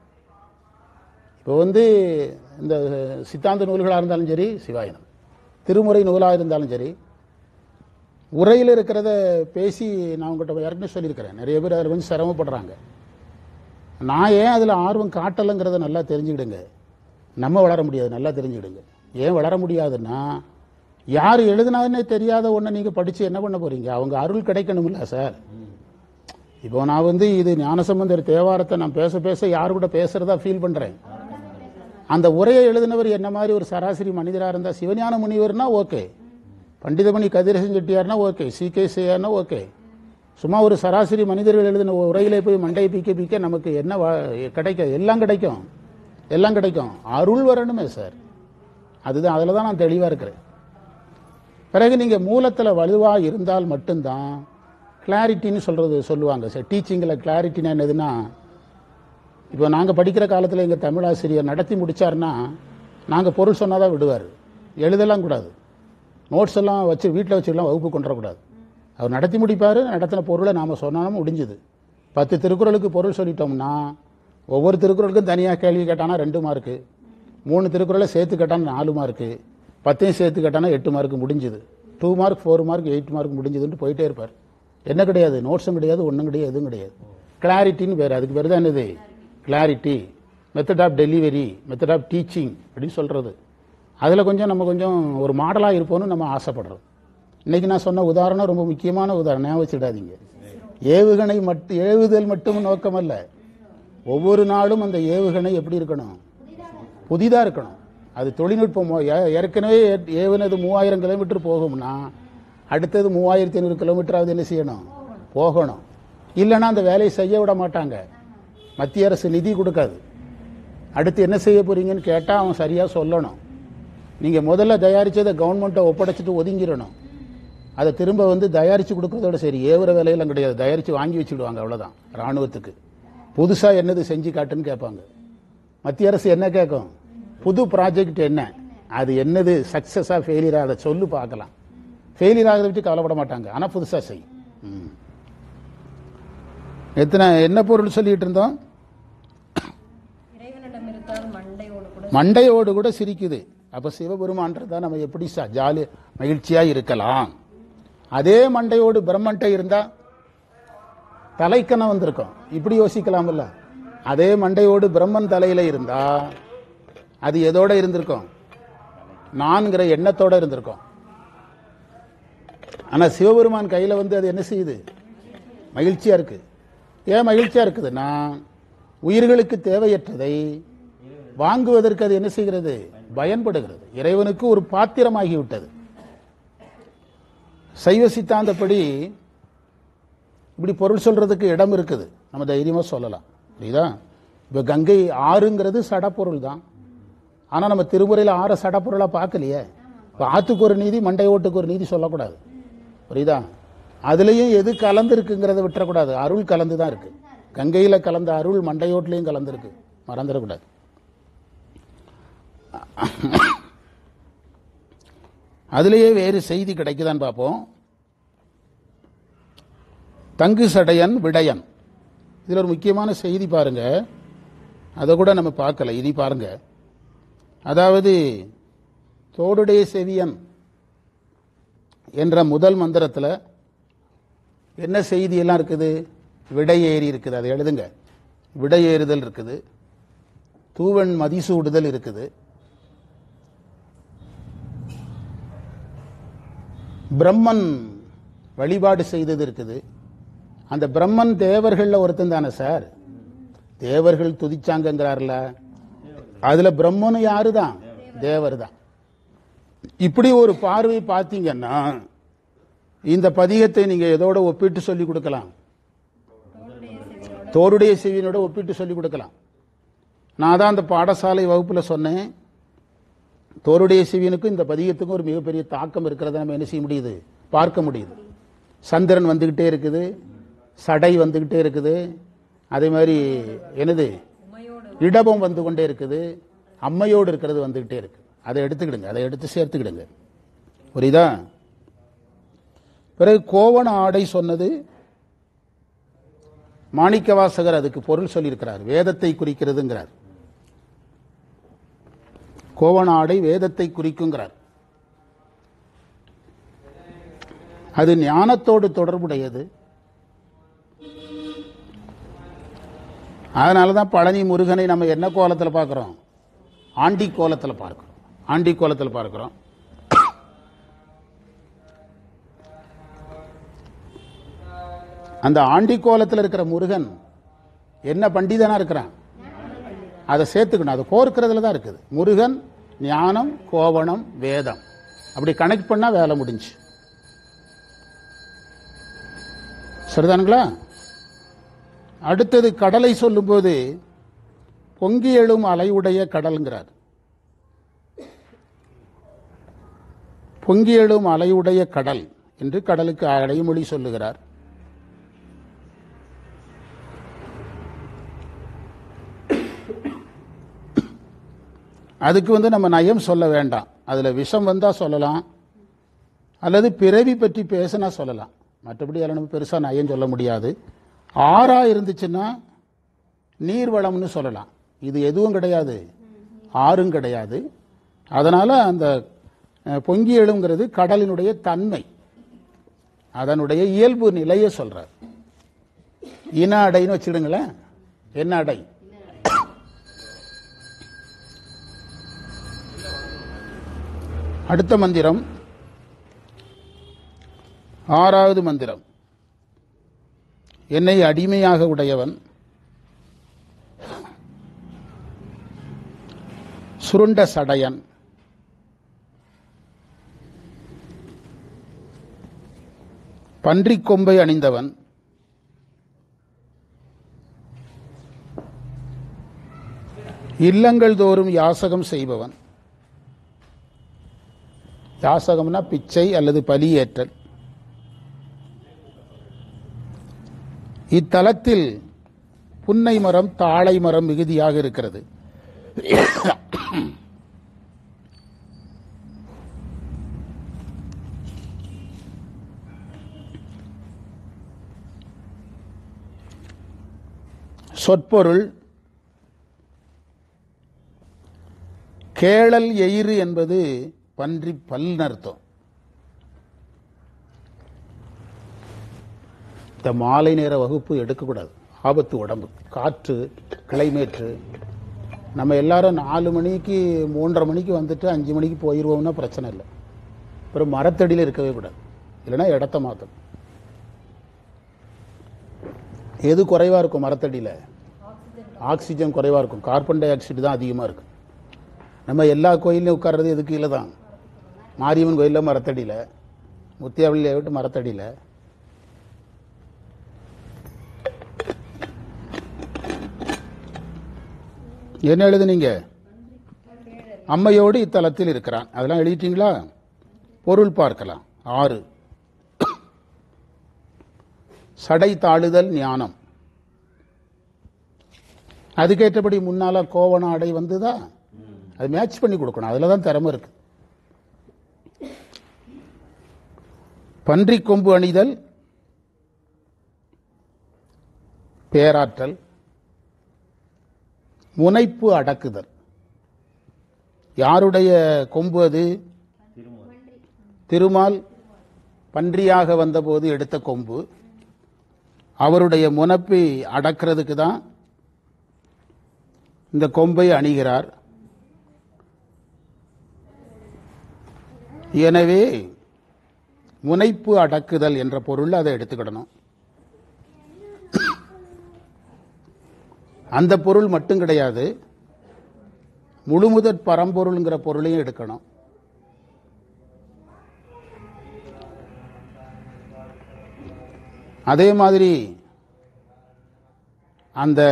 இப்போ இந்த சித்தாந்த நூல்களாக இருந்தாலும் சரி, சிவாயனம் திருமுறை நூலாக இருந்தாலும் சரி, உரையில் இருக்கிறத பேசி நான் உங்கள்கிட்ட ஏற்கனவே சொல்லியிருக்கிறேன். நிறைய பேர் அதில் கொஞ்சம் சிரமப்படுறாங்க. நான் ஏன் அதில் ஆர்வம் காட்டலைங்கிறத நல்லா தெரிஞ்சுக்கிடுங்க. நம்ம வளர முடியாது, நல்லா தெரிஞ்சுக்கிடுங்க. ஏன் வளர முடியாதுன்னா, யார் எழுதினாதுன்னே தெரியாத ஒன்றை நீங்கள் படித்து என்ன பண்ண போகிறீங்க? அவங்க அருள் கிடைக்கணும்ல சார். இப்போ நான் இது ஞானசம்பந்தர் தேவாரத்தை நான் பேச பேச யாரு கூட பேசுகிறதா ஃபீல் பண்ணுறேன். அந்த உரையை எழுதினவர் என்ன மாதிரி ஒரு சராசரி மனிதராக இருந்தால், சிவஞான முனிவர்னா ஓகே, பண்டிதமணி கதிரசன் செட்டியார்னா ஓகே, CK செய்யார்னா ஓகே. சும்மா ஒரு சராசரி மனிதர்கள் எழுதின உரையிலே போய் மண்டை பிக்க நமக்கு என்ன கிடைக்கும்? எல்லாம் கிடைக்கும், எல்லாம் கிடைக்கும். அருள் வரணுமே சார். அதுதான், அதில் தான் நான் தெளிவாக இருக்கிறேன். பிறகு நீங்கள் மூலத்தில் வலுவாக இருந்தால் மட்டும்தான் கிளாரிட்டின்னு சொல்லுவாங்க சார். டீச்சிங்கில் கிளாரிட்டினா என்னதுன்னா, இப்போ நாங்கள் படிக்கிற காலத்தில் எங்கள் தமிழாசிரியர் நடத்தி முடித்தார்னா, நாங்கள் பொருள் சொன்னால் தான் விடுவார். எழுதலாம் கூடாது, நோட்ஸ் எல்லாம் வச்சு வீட்டில் வச்சுக்கலாம், வகுப்பு கொண்டு வரக்கூடாது. அவர் நடத்தி முடிப்பார். நடத்தின பொருளை நாம் சொன்னாலும் முடிஞ்சுது. 10 திருக்குறளுக்கு பொருள் சொல்லிட்டோம்னா, ஒவ்வொரு திருக்குறளுக்கும் தனியாக கேள்வி கேட்டானா 2 மார்க்கு, 3 திருக்குறளை சேர்த்து கேட்டானா 4 மார்க்கு, 10ஐயும் சேர்த்து கேட்டானா 8 மார்க்கு முடிஞ்சுது. 2 மார்க் 4 மார்க் 8 மார்க் முடிஞ்சுதுன்ட்டு போயிட்டே இருப்பார். என்ன கிடையாது, நோட்ஸும் கிடையாது, ஒன்றும் கிடையாது, எதுவும் கிடையாது. கிளாரிட்டின்னு வேறு, அதுக்கு பேர் தான் என்னது? Clarity. Method of delivery, method of teaching அப்படின்னு சொல்கிறது. அதில் நம்ம கொஞ்சம் ஒரு மாடலாக இருப்போம்னு நம்ம ஆசைப்படுறோம். இன்றைக்கி நான் சொன்ன உதாரணம் ரொம்ப முக்கியமான உதாரணம், ஞாபகம் வச்சுடாதீங்க. ஏவுகணை ஏவுதல் மட்டும் நோக்கமல்ல, ஒவ்வொரு நாளும் அந்த ஏவுகணை எப்படி இருக்கணும்? புதிதாக இருக்கணும். அது தொழில்நுட்பம். ஏற்கனவே ஏவுனது 3000 கிலோமீட்டர் போகும்னா, அடுத்தது 3500 கிலோமீட்டராவது என்ன செய்யணும்? போகணும். இல்லைன்னா அந்த வேலையை செய்ய விட மாட்டாங்க, மத்திய அரசு நிதி கொடுக்காது. அடுத்து என்ன செய்ய போறீங்கன்னு கேட்டால் அவன் சரியாக சொல்லணும். நீங்கள் முதல்ல தயாரித்ததை கவர்மெண்ட்டை ஒப்படைச்சிட்டு ஒதுங்கிடணும். அதை திரும்ப தயாரித்து கொடுக்கறதோட சரி, ஏவுற வேலையெல்லாம் கிடையாது, தயாரித்து வாங்கி வச்சுடுவாங்க, அவ்வளோதான். இராணுவத்துக்கு புதுசாக என்னது செஞ்சு காட்டுன்னு கேட்பாங்க. மத்திய அரசு என்ன கேட்கும்? புது ப்ராஜெக்ட் என்ன, அது என்னது, சக்ஸஸாக ஃபெயிலியராக அதை சொல்லு பார்க்கலாம். ஃபெயிலியர் ஆகிறத பற்றி கவலைப்பட மாட்டாங்க, ஆனால் புதுசாக செய். என்ன பொருள் சொல்லிட்டு இருந்தோம்? மண்டையோடு கூட சிரிக்குது. அப்போ சிவபெருமான்றதா நம்ம எப்படி ஜாலி மகிழ்ச்சியாக இருக்கலாம்? அதே மண்டையோடு பிரம்மன்ட்ட இருந்தா தலைக்கணம் வந்திருக்கும், இப்படி யோசிக்கலாம்ல. அதே மண்டையோடு பிரம்மன் தலையில இருந்தா அது எதோட இருந்திருக்கும்? நான்கிற எண்ணத்தோட இருந்திருக்கும். ஆனா சிவபெருமான் கையில அது என்ன செய்யுது? மகிழ்ச்சியா இருக்கு. ஏன் மகிழ்ச்சியா இருக்குதுன்னா, உயிர்களுக்கு தேவையற்றதை வாங்குவதற்கு அது என்ன செய்கிறது? பயன்படுகிறது. இறைவனுக்கு ஒரு பாத்திரமாகிவிட்டது. சைவ சித்தாந்தப்படி இப்படி பொருள் சொல்றதுக்கு இடம் இருக்குது, நம்ம தைரியமா சொல்லலாம். புரியுதா? இப்ப கங்கை ஆறுங்கிறது சடப்பொருள் தான். ஆனா நம்ம திருமுறையில் ஆற சடப்பொருளா பார்க்கலையே. இப்ப ஆத்துக்கு ஒரு நீதி, மண்டை ஓட்டுக்கு ஒரு நீதி சொல்லக்கூடாது. புரியுதா? அதுலயும் எது கலந்து இருக்குங்கிறத விட்டுறக்கூடாது. அருள் கலந்து தான் இருக்கு. கங்கையில கலந்த அருள் மண்டையோட்டிலையும் கலந்து இருக்கு, மறந்துடக்கூடாது. அதுலேயே வேறு செய்தி கிடைக்குதான்னு பார்ப்போம். தங்கு சடையன் விடயன், இதில் ஒரு முக்கியமான செய்தி பாருங்க, அதை கூட நம்ம பார்க்கல, இனி பாருங்க. அதாவது தோடுடைய செவியன் என்ற முதல் மந்திரத்தில் என்ன செய்தியெல்லாம் இருக்குது? விடையேறி இருக்குது, அதை எழுதுங்க. விடையேறுதல் இருக்குது, தூவன் மதிசூடுதல் இருக்குது, பிரம்மன் வழிபாடு செய்தது இருக்குது. அந்த பிரம்மன் தேவர்கள் ஒருத்தன் தானே சார், தேவர்கள் துதிச்சாங்கிறார்ல, அதுல பிரம்மனும் யாரு தான், தேவர் தான். இப்படி ஒரு பார்வை பார்த்தீங்கன்னா இந்த பதிகத்தை நீங்க எதோட ஒப்பிட்டு சொல்லிக் கொடுக்கலாம், தோருடைய செவியனோட ஒப்பிட்டு சொல்லிக் கொடுக்கலாம். நான் தான் அந்த பாடசாலை வகுப்புல சொன்னேன், தோருடைய செவியனுக்கும் இந்த பதிகத்துக்கும் ஒரு மிகப்பெரிய தாக்கம் இருக்கிறத நம்ம என்ன செய்ய முடியுது, பார்க்க முடியுது. சந்திரன் வந்துகிட்டே இருக்குது, சடை வந்துகிட்டே இருக்குது, அதே மாதிரி என்னது இடபம் வந்து கொண்டே இருக்குது, அம்மையோடு இருக்கிறது வந்துகிட்டே இருக்கு. அதை எடுத்துக்கிடுங்க, அதை எடுத்து சேர்த்துக்கிடுங்க, புரியுதா? பிறகு கோவண ஆடை சொன்னது மாணிக்கவாசகர் அதுக்கு பொருள் சொல்லியிருக்கிறார், வேதத்தை குறிக்கிறதுங்கிறார். கோவண ஆடை வேதத்தை குறிக்குங்கிறார். அது ஞானத்தோடு தொடர்புடையது. அதனாலதான் பழனி முருகனை நம்ம என்ன கோலத்தில் பார்க்கிறோம், ஆண்டி கோலத்தில் பார்க்கிறோம், ஆண்டி கோலத்தில் பார்க்கிறோம். அந்த ஆண்டி கோலத்தில் இருக்கிற முருகன் என்ன பண்டிதனா இருக்கிறான், அதை சேர்த்துக்கணும், அதை கோர்க்கிறதுல தான் இருக்குது. முருகன், ஞானம், கோவணம், வேதம், அப்படி கனெக்ட் பண்ணா வேலை முடிஞ்சு. சரிதானுங்களா? அடுத்தது கடலை சொல்லும்போது பொங்கி எழும் அலையுடைய கடல்ங்கிறார். பொங்கி எழும் அலையுடைய கடல் என்று கடலுக்கு அடைமொழி சொல்லுகிறார். அதுக்கு நம்ம நயம் சொல்ல வேண்டாம், அதுல விஷம் வந்தா சொல்லலாம், அல்லது பிறவி பற்றி பேசினா சொல்லலாம். மற்றபடி அதில் நம்ம பெருசா நயம் சொல்ல முடியாது. ஆறா இருந்துச்சுன்னா நீர்வளம்னு சொல்லலாம். இது எதுவும் கிடையாது, ஆறும் கிடையாது. அதனால அந்த பொங்கி எழுங்கிறது கடலினுடைய தன்மை, அதனுடைய இயல்பு நிலையை சொல்றார். இன அடைன்னு வச்சுடுங்களேன், என்ன அடை, அடுத்த மந்திரம் ஆறாவது மந்திரம். என்னை அடிமையாக உடையவன், சுருண்ட சடையன், பன்றிக் கொம்பை அணிந்தவன், இல்லங்கள் தோறும் யாசகம் செய்பவன். யாசகம்னா பிச்சை அல்லது பலியேற்றல். இத்தலத்தில் புன்னை மரம், தாழை மரம் மிகுதியாக இருக்கிறது. சொற்பொருள், கேளல் எயிறு என்பது பன்றி பல்னு அர்த்தம். இந்த மாலை நேர வகுப்பு எடுக்கக்கூடாது, ஆபத்து உடம்பு. காற்று, கிளைமேற்று. நம்ம எல்லாரும் 4 மணிக்கு 3:30 மணிக்கு வந்துட்டு 5 மணிக்கு போயிடுவோம்னா பிரச்சனை இல்லை. அப்புறம் மரத்தடியில் இருக்கவே கூடாது, இல்லைன்னா இடத்த மாற்றணும். எது குறைவா இருக்கும் மரத்தடியில்? ஆக்சிஜன் குறைவா இருக்கும், கார்பன் டை ஆக்சைடு தான் அதிகமாக இருக்கு. நம்ம எல்லா கோயிலையும் உட்கார்றது எதுக்கு இல்லை தான், மாரியம்மன் கோயிலில் மரத்தடியில், முத்தியாவளியில் விட்டு மரத்தடியில். என்ன எழுதுனீங்க? அம்மையோடு இத்தலத்தில் இருக்கிறான், அதெல்லாம் எழுதிட்டீங்களா? பொருள் பார்க்கலாம். 6 சடை தாழுதல் ஞானம். அதுக்கேற்றபடி முன்னால கோவண ஆடை வந்துதா, அது மேட்ச் பண்ணி கொடுக்கணும், அதுல தான் திறமை இருக்கு. பன்றிக் கொம்பு அணிதல் பேராற்றல். முனைப்பு அடக்குதல். யாருடைய கொம்பு அது? திருமால் பன்றியாக வந்தபோது எடுத்த கொம்பு. அவருடைய முனைப்பை அடக்கிறதுக்கு தான் இந்த கொம்பை அணிகிறார். எனவே முனைப்பு அடக்குதல் என்ற பொருள் அதை எடுத்துக்கிடணும். அந்த பொருள் மட்டும் கிடையாது, முழுமுதற் பரம்பொருள்ங்கிற பொருளையும் எடுக்கணும். அதே மாதிரி அந்த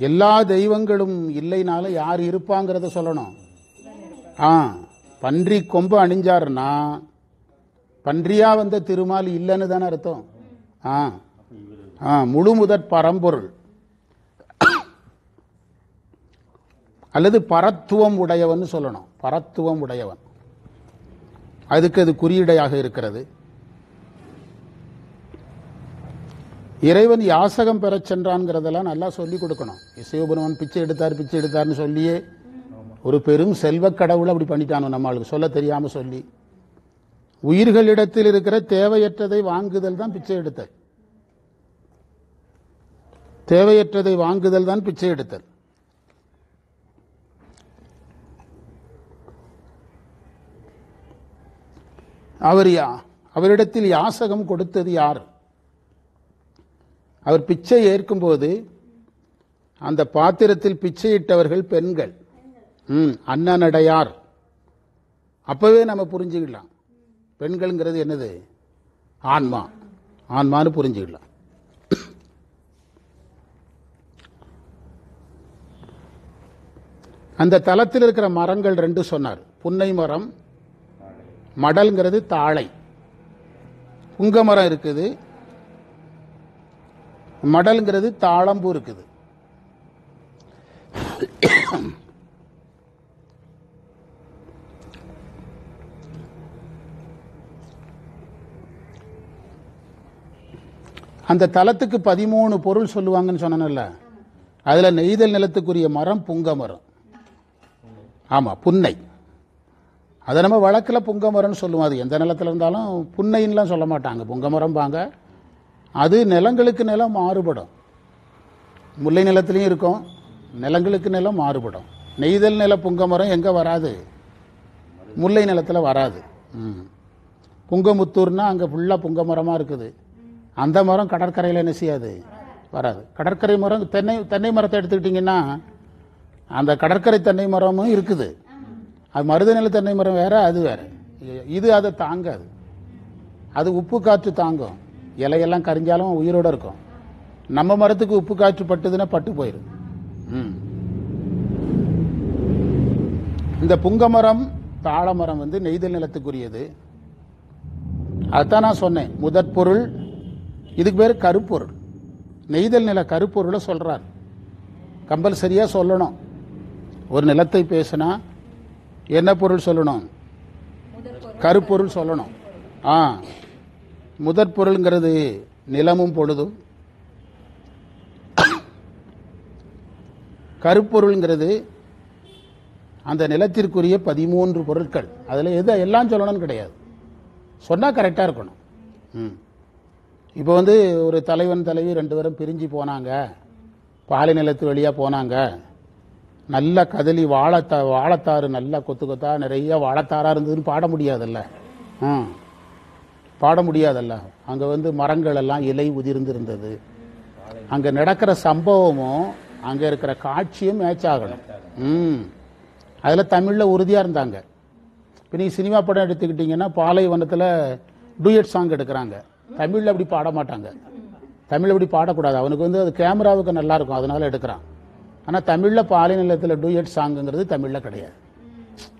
எல்லா தெய்வங்களும் இல்லைனாலும் யார் இருப்பாங்கிறத சொல்லணும். பன்றி கொம்பு அணிஞ்சாருன்னா பன்றியா வந்த திருமால் இல்லைன்னு தானே அர்த்தம். முழுமுதற் பரம்பொருள் அல்லது பரத்துவம் உடையவன் சொல்லணும். பரத்துவம் உடையவன், அதுக்கு அது குறியீடையாக இருக்கிறது. இறைவன் யாசகம் பெறச் சென்றான்ங்கிறதெல்லாம் நல்லா சொல்லிக் கொடுக்கணும். சிவபெருமான் பிச்சை எடுத்தார்னு சொல்லியே ஒரு பெரும் செல்வ கடவுள் அப்படி பண்ணிட்டானோ நம்மளுக்கு சொல்ல தெரியாம சொல்லி. உயிர்களிடத்தில் இருக்கிற தேவையற்றதை வாங்குதல் தான் பிச்சை எடுத்தல். தேவையற்றதை வாங்குதல் தான் பிச்சை எடுத்தல். அவரிடத்தில் யாசகம் கொடுத்தது யார்? அவர் பிச்சை ஏற்கும்போது அந்த பாத்திரத்தில் பிச்சையிட்டவர்கள் பெண்கள், அண்ணனடையார். அப்பவே நம்ம புரிஞ்சுக்கலாம் பெண்கள்ங்கிறது என்னது, ஆன்மா, ஆன்மான்னு புரிஞ்சுக்கலாம். அந்த தலத்தில் இருக்கிற மரங்கள் ரெண்டு சொன்னார். புன்னை மரம், மடல்ங்கிறது தாழை. புங்க மரம் இருக்குது, மடல்ங்கிறது தாழம்பூ இருக்குது. அந்த தலத்துக்கு 13 பொருள் சொல்லுவாங்கன்னு சொன்னேன்ல, அதுல நெய்தல் நிலத்துக்குரிய மரம் புங்க மரம். ஆமா, புன்னை. அதை நம்ம வழக்கில் புங்க மரம்னு சொல்லுவோம். அது எந்த நிலத்தில் இருந்தாலும் புன்னைன்னுலாம் சொல்ல மாட்டாங்க, புங்க மரம் பாங்க. அது நிலங்களுக்கு நிலம் மாறுபடும். முல்லை நிலத்திலையும் இருக்கும், நிலங்களுக்கு நிலம் மாறுபடும். நெய்தல் நில புங்க மரம் எங்கே வராது, முல்லை நிலத்தில் வராது. புங்கமுத்தூர்னா அங்கே ஃபுல்லாக புங்க மரமாக இருக்குது. அந்த மரம் கடற்கரையில் என்ன செய்யாது, வராது. கடற்கரை மரம் தென்னை மரத்தை எடுத்துக்கிட்டிங்கன்னா அந்த கடற்கரை தென்னை மரமும் இருக்குது. அது மருதநில தென்னை மரம் வேற, அது வேற. இது அதை தாங்காது. அது உப்பு காற்று தாங்கும், இலையெல்லாம் கரிஞ்சாலும் உயிரோடு இருக்கும். நம்ம மரத்துக்கு உப்பு காற்று பட்டுதுன்னா பட்டு போயிடும். இந்த புங்கமரம் தாழமரம் வந்து நெய்தல் நிலத்துக்குரியது. அதுதான் நான் சொன்னேன், முதற் பொருள். இதுக்கு பேர் கருப்பொருள். நெய்தல் நில கருப்பொருளை சொல்றார். கம்பல்சரியா சொல்லணும். ஒரு நிலத்தை பேசினா என்ன பொருள் சொல்லணும், கருப்பொருள் சொல்லணும். முதற் பொருள்ங்கிறது நிலமும் பொழுதும், கருப்பொருள்ங்கிறது அந்த நிலத்திற்குரிய 13 பொருட்கள். அதில் எது எல்லாம் சொல்லணும்னு கிடையாது, சொன்னால் கரெக்டாக இருக்கணும். இப்போ வந்து ஒரு தலைவன் தலைவி 2 பேரும் பிரிஞ்சு போனாங்க, பாலை நிலத்து வழியாக போனாங்க. நல்ல கதலி வாழைத்தாறு நல்லா கொத்து கொத்தா நிறைய வாழைத்தாராக இருந்ததுன்னு பாட முடியாதல்ல. பாட முடியாதல்ல. அங்கே வந்து மரங்கள் எல்லாம் இலை உதிர்ந்து இருந்தது. அங்கே நடக்கிற சம்பவமும் அங்கே இருக்கிற காட்சியும் மேட்ச் ஆகணும். அதில் தமிழில் உறுதியாக இருந்தாங்க. இப்போ நீங்கள் சினிமா படம் எடுத்துக்கிட்டிங்கன்னா பாலைவனத்தில் டூயட் சாங் எடுக்கிறாங்க. தமிழில் அப்படி பாட மாட்டாங்க. தமிழ் அப்படி பாடக்கூடாது. அவனுக்கு வந்து அது கேமராவுக்கு நல்லா இருக்கும், அதனால எடுக்கிறான். ஆனால் தமிழில் பாலை நிலத்தில் டூயட் சாங்குங்கிறது தமிழில் கிடையாது.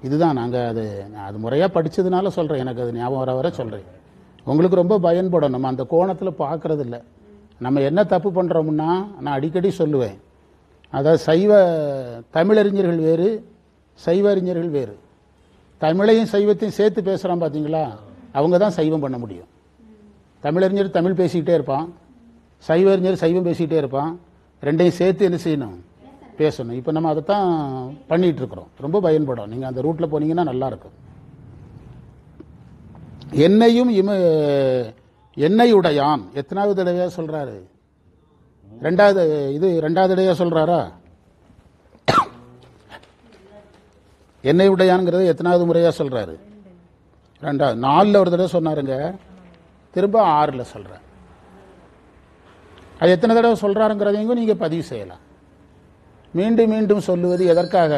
இதுதான் நாங்கள் அது முறையாக படித்ததுனால சொல்கிறேன். எனக்கு அது ஞாபகம் வர சொல்கிறேன். உங்களுக்கு ரொம்ப பயன்படும். நம்ம அந்த கோணத்தில் பார்க்கறது இல்லை. நம்ம என்ன தப்பு பண்ணுறோம்னா, நான் அடிக்கடி சொல்லுவேன், அதாவது தமிழறிஞர்கள் வேறு, சைவ அறிஞர்கள் வேறு. தமிழையும் சைவத்தையும் சேர்த்து பேசுகிறான் பார்த்தீங்களா, அவங்க தான் சைவம் பண்ண முடியும். தமிழறிஞர் தமிழ் பேசிக்கிட்டே இருப்பான், சைவ அறிஞர் சைவம் பேசிக்கிட்டே இருப்பான். ரெண்டையும் சேர்த்து என்ன செய்யணும், பேசணும். இப்போ நம்ம அதைத்தான் பண்ணிகிட்டு இருக்கிறோம். ரொம்ப பயன்படும். நீங்கள் அந்த ரூட்டில் போனீங்கன்னா நல்லாயிருக்கும். எண்ணெயுடையான் எத்தனாவது தடவையா சொல்றாரு, ரெண்டாவது தடவையா சொல்றாரா? என்னை உடையான்ங்கிறது எத்தனாவது முறையா சொல்றாரு? ரெண்டாவது. 4ல் ஒரு தடவை சொன்னாருங்க, திரும்ப 6ல் சொல்றாரு. அது எத்தனை தடவை சொல்றாருங்கிறதையும் நீங்க பதிவு செய்யலாம். மீண்டும் மீண்டும் சொல்லுவது எதற்காக?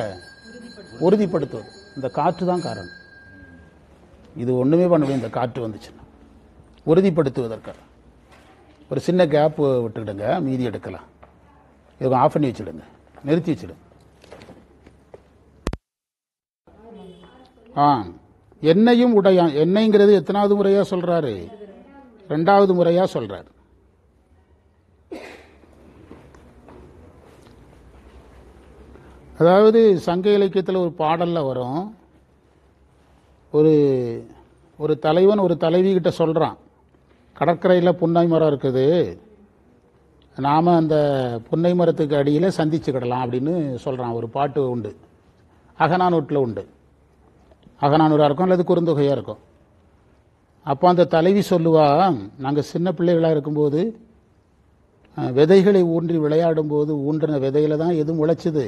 உறுதிப்படுத்துவது. இந்த காற்று தான் காரணம். இது ஒண்ணுமே பண்ண முடியும். இந்த காற்று வந்துச்சுன்னா உறுதிப்படுத்துவதற்காக ஒரு சின்ன கேப் விட்டுக்கிடுங்க, மீதி எடுக்கலாம். இதை ஆஃப் பண்ணி வச்சுடுங்க, நிறுத்தி வச்சுடுங்க. என்னையும் உடையான். என்னைங்கிறது எத்தனாவது முறையா சொல்றாரு? 2வது முறையா சொல்றாரு. அதாவது சங்க இலக்கியத்தில் ஒரு பாடல்ல வரும், ஒரு தலைவன் ஒரு தலைவி கிட்ட சொல்றான், கடற்கரையில் புன்னை மரம் இருக்குது, நாம அந்த புன்னை மரத்துக்கு அடியில் சந்திச்சுக்கிடலாம் அப்படின்னு சொல்றான். ஒரு பாட்டு உண்டு, அகநானூற்றில் உண்டு. அகநானூறாக இருக்கும் அல்லது குறுந்தொகையாக இருக்கும். அப்போ அந்த தலைவி சொல்லுவா, நாங்கள் சின்ன பிள்ளைகளாக இருக்கும்போது விதைகளை ஊன்றி விளையாடும் போது ஊன்றின விதையில தான் எது முளைச்சுது?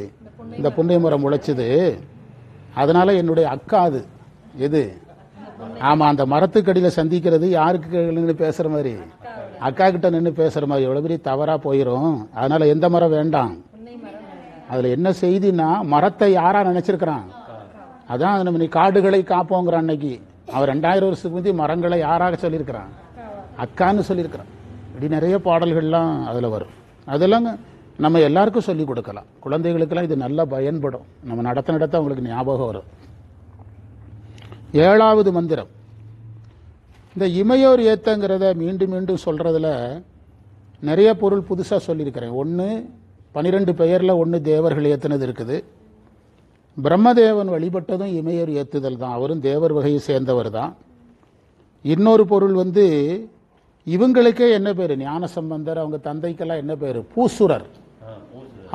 இந்த புன்னை மரம் முளைச்சுது. அதனால என்னுடைய அக்கா அது எது? ஆமா, அந்த மரத்துக்கடியில் சந்திக்கிறது யாருக்கு நின்று பேசுற மாதிரி? அக்கா கிட்ட நின்று பேசுற மாதிரி. எவ்வளவு பெரிய தவறா போயிரும். அதனால எந்த மரம் வேண்டாம். அதுல என்ன செய்தின்னா, மரத்தை யாரா நினைச்சிருக்கிறான்? அதான் நம்ம காடுகளை காப்போங்கிற அன்னைக்கு அவன் 2000 வருஷத்துக்கு முந்தி மரங்களை யாராக சொல்லியிருக்கிறான்? அக்கான்னு சொல்லியிருக்கிறான். இப்படி நிறைய பாடல்கள்லாம் அதுல வரும். அதெல்லாம் நம்ம எல்லாருக்கும் சொல்லிக் கொடுக்கலாம். குழந்தைகளுக்கெல்லாம் இது நல்லா பயன்படும். நம்ம நடத்த அவங்களுக்கு ஞாபகம் வரும். 7வது மந்திரம். இந்த இமையோர் ஏத்தங்கிறத மீண்டும் மீண்டும் சொல்றதுல நிறைய பொருள் புதுசா சொல்லியிருக்கிறேன். 12 பெயர்ல 1 தேவர்கள் ஏத்துனது இருக்குது. பிரம்மதேவன் வழிபட்டதும் இமையோர் ஏத்துதல் தான். அவரும் தேவர் வகையை சேர்ந்தவர் தான். இன்னொரு பொருள் இவங்களுக்கே என்ன பேரு? ஞான சம்பந்தர் அவங்க தந்தைக்கெல்லாம் என்ன பேரு? பூசுரர்.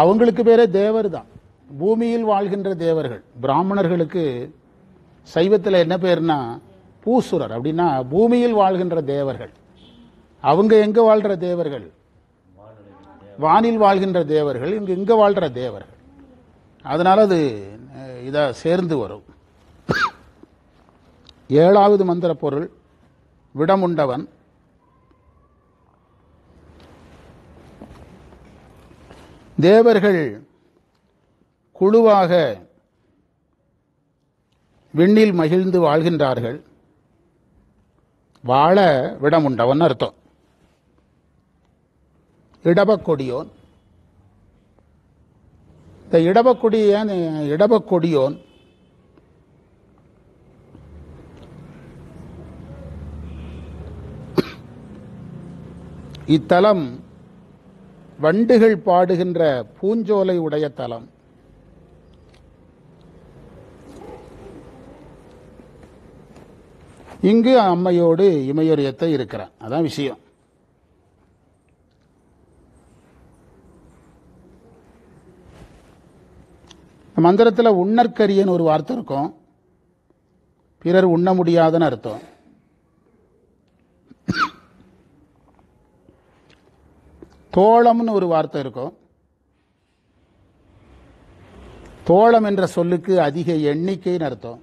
அவங்களுக்கு பேரே தேவர் தான். பூமியில் வாழ்கின்ற தேவர்கள். பிராமணர்களுக்கு சைவத்தில் என்ன பேருனா பூசுரர். அப்படின்னா பூமியில் வாழ்கின்ற தேவர்கள். அவங்க எங்க வாழ்ற தேவர்கள்? வானில் வாழ்கின்ற தேவர்கள். இங்க வாழ்ற தேவர்கள். அதனால அது இத சேர்ந்து வரும். 7வது மந்திர பொருள் விடமுண்டவன். தேவர்கள் குழுவாக விண்ணில் மகிழ்ந்து வாழ்கின்றார்கள். வாழ விடமுண்டவன் அர்த்தம். இடபக்கொடியோன். இந்த இடபக்கொடியோன் இத்தலம் வண்டுகள் பாடுகின்ற பூஞ்சோலை உடைய தலம். இங்கு அம்மையோடு இமையோரியத்தை இருக்கிறான். அதான் விஷயம். மந்திரத்தில் உண்ணற்கரியன் ஒரு வார்த்தை இருக்கும். பிறர் உண்ண முடியாதுன்னு அர்த்தம். தோளம்னு ஒரு வார்த்தை இருக்கும். தோளம் என்ற சொல்லுக்கு அதிக எண்ணிக்கைன்னு அர்த்தம்.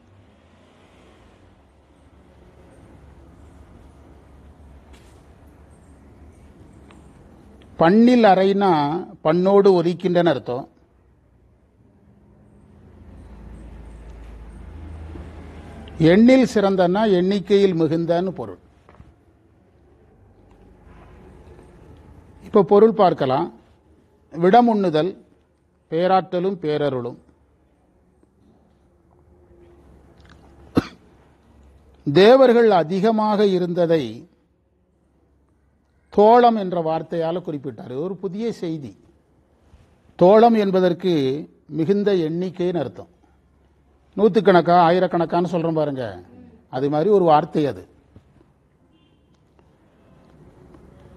பண்ணில் அறைனா பண்ணோடு ஒலிக்கின்றன அர்த்தம். எண்ணில் சிறந்தனா எண்ணிக்கையில் மிகுந்தன்னு பொருள். இப்ப பொருள் பார்க்கலாம். விடமுண்ணுதல் பேராற்றலும் பேரருளும். தேவர்கள் அதிகமாக இருந்ததை தோளம் என்ற வார்த்தையால் குறிப்பிட்டார். ஒரு புதிய செய்தி. தோளம் என்பதற்கு மிகுந்த எண்ணிக்கைன்னு அர்த்தம். நூற்றுக்கணக்கா ஆயிரக்கணக்கான்னு சொல்றோம் பாருங்க, அது மாதிரி ஒரு வார்த்தை அது.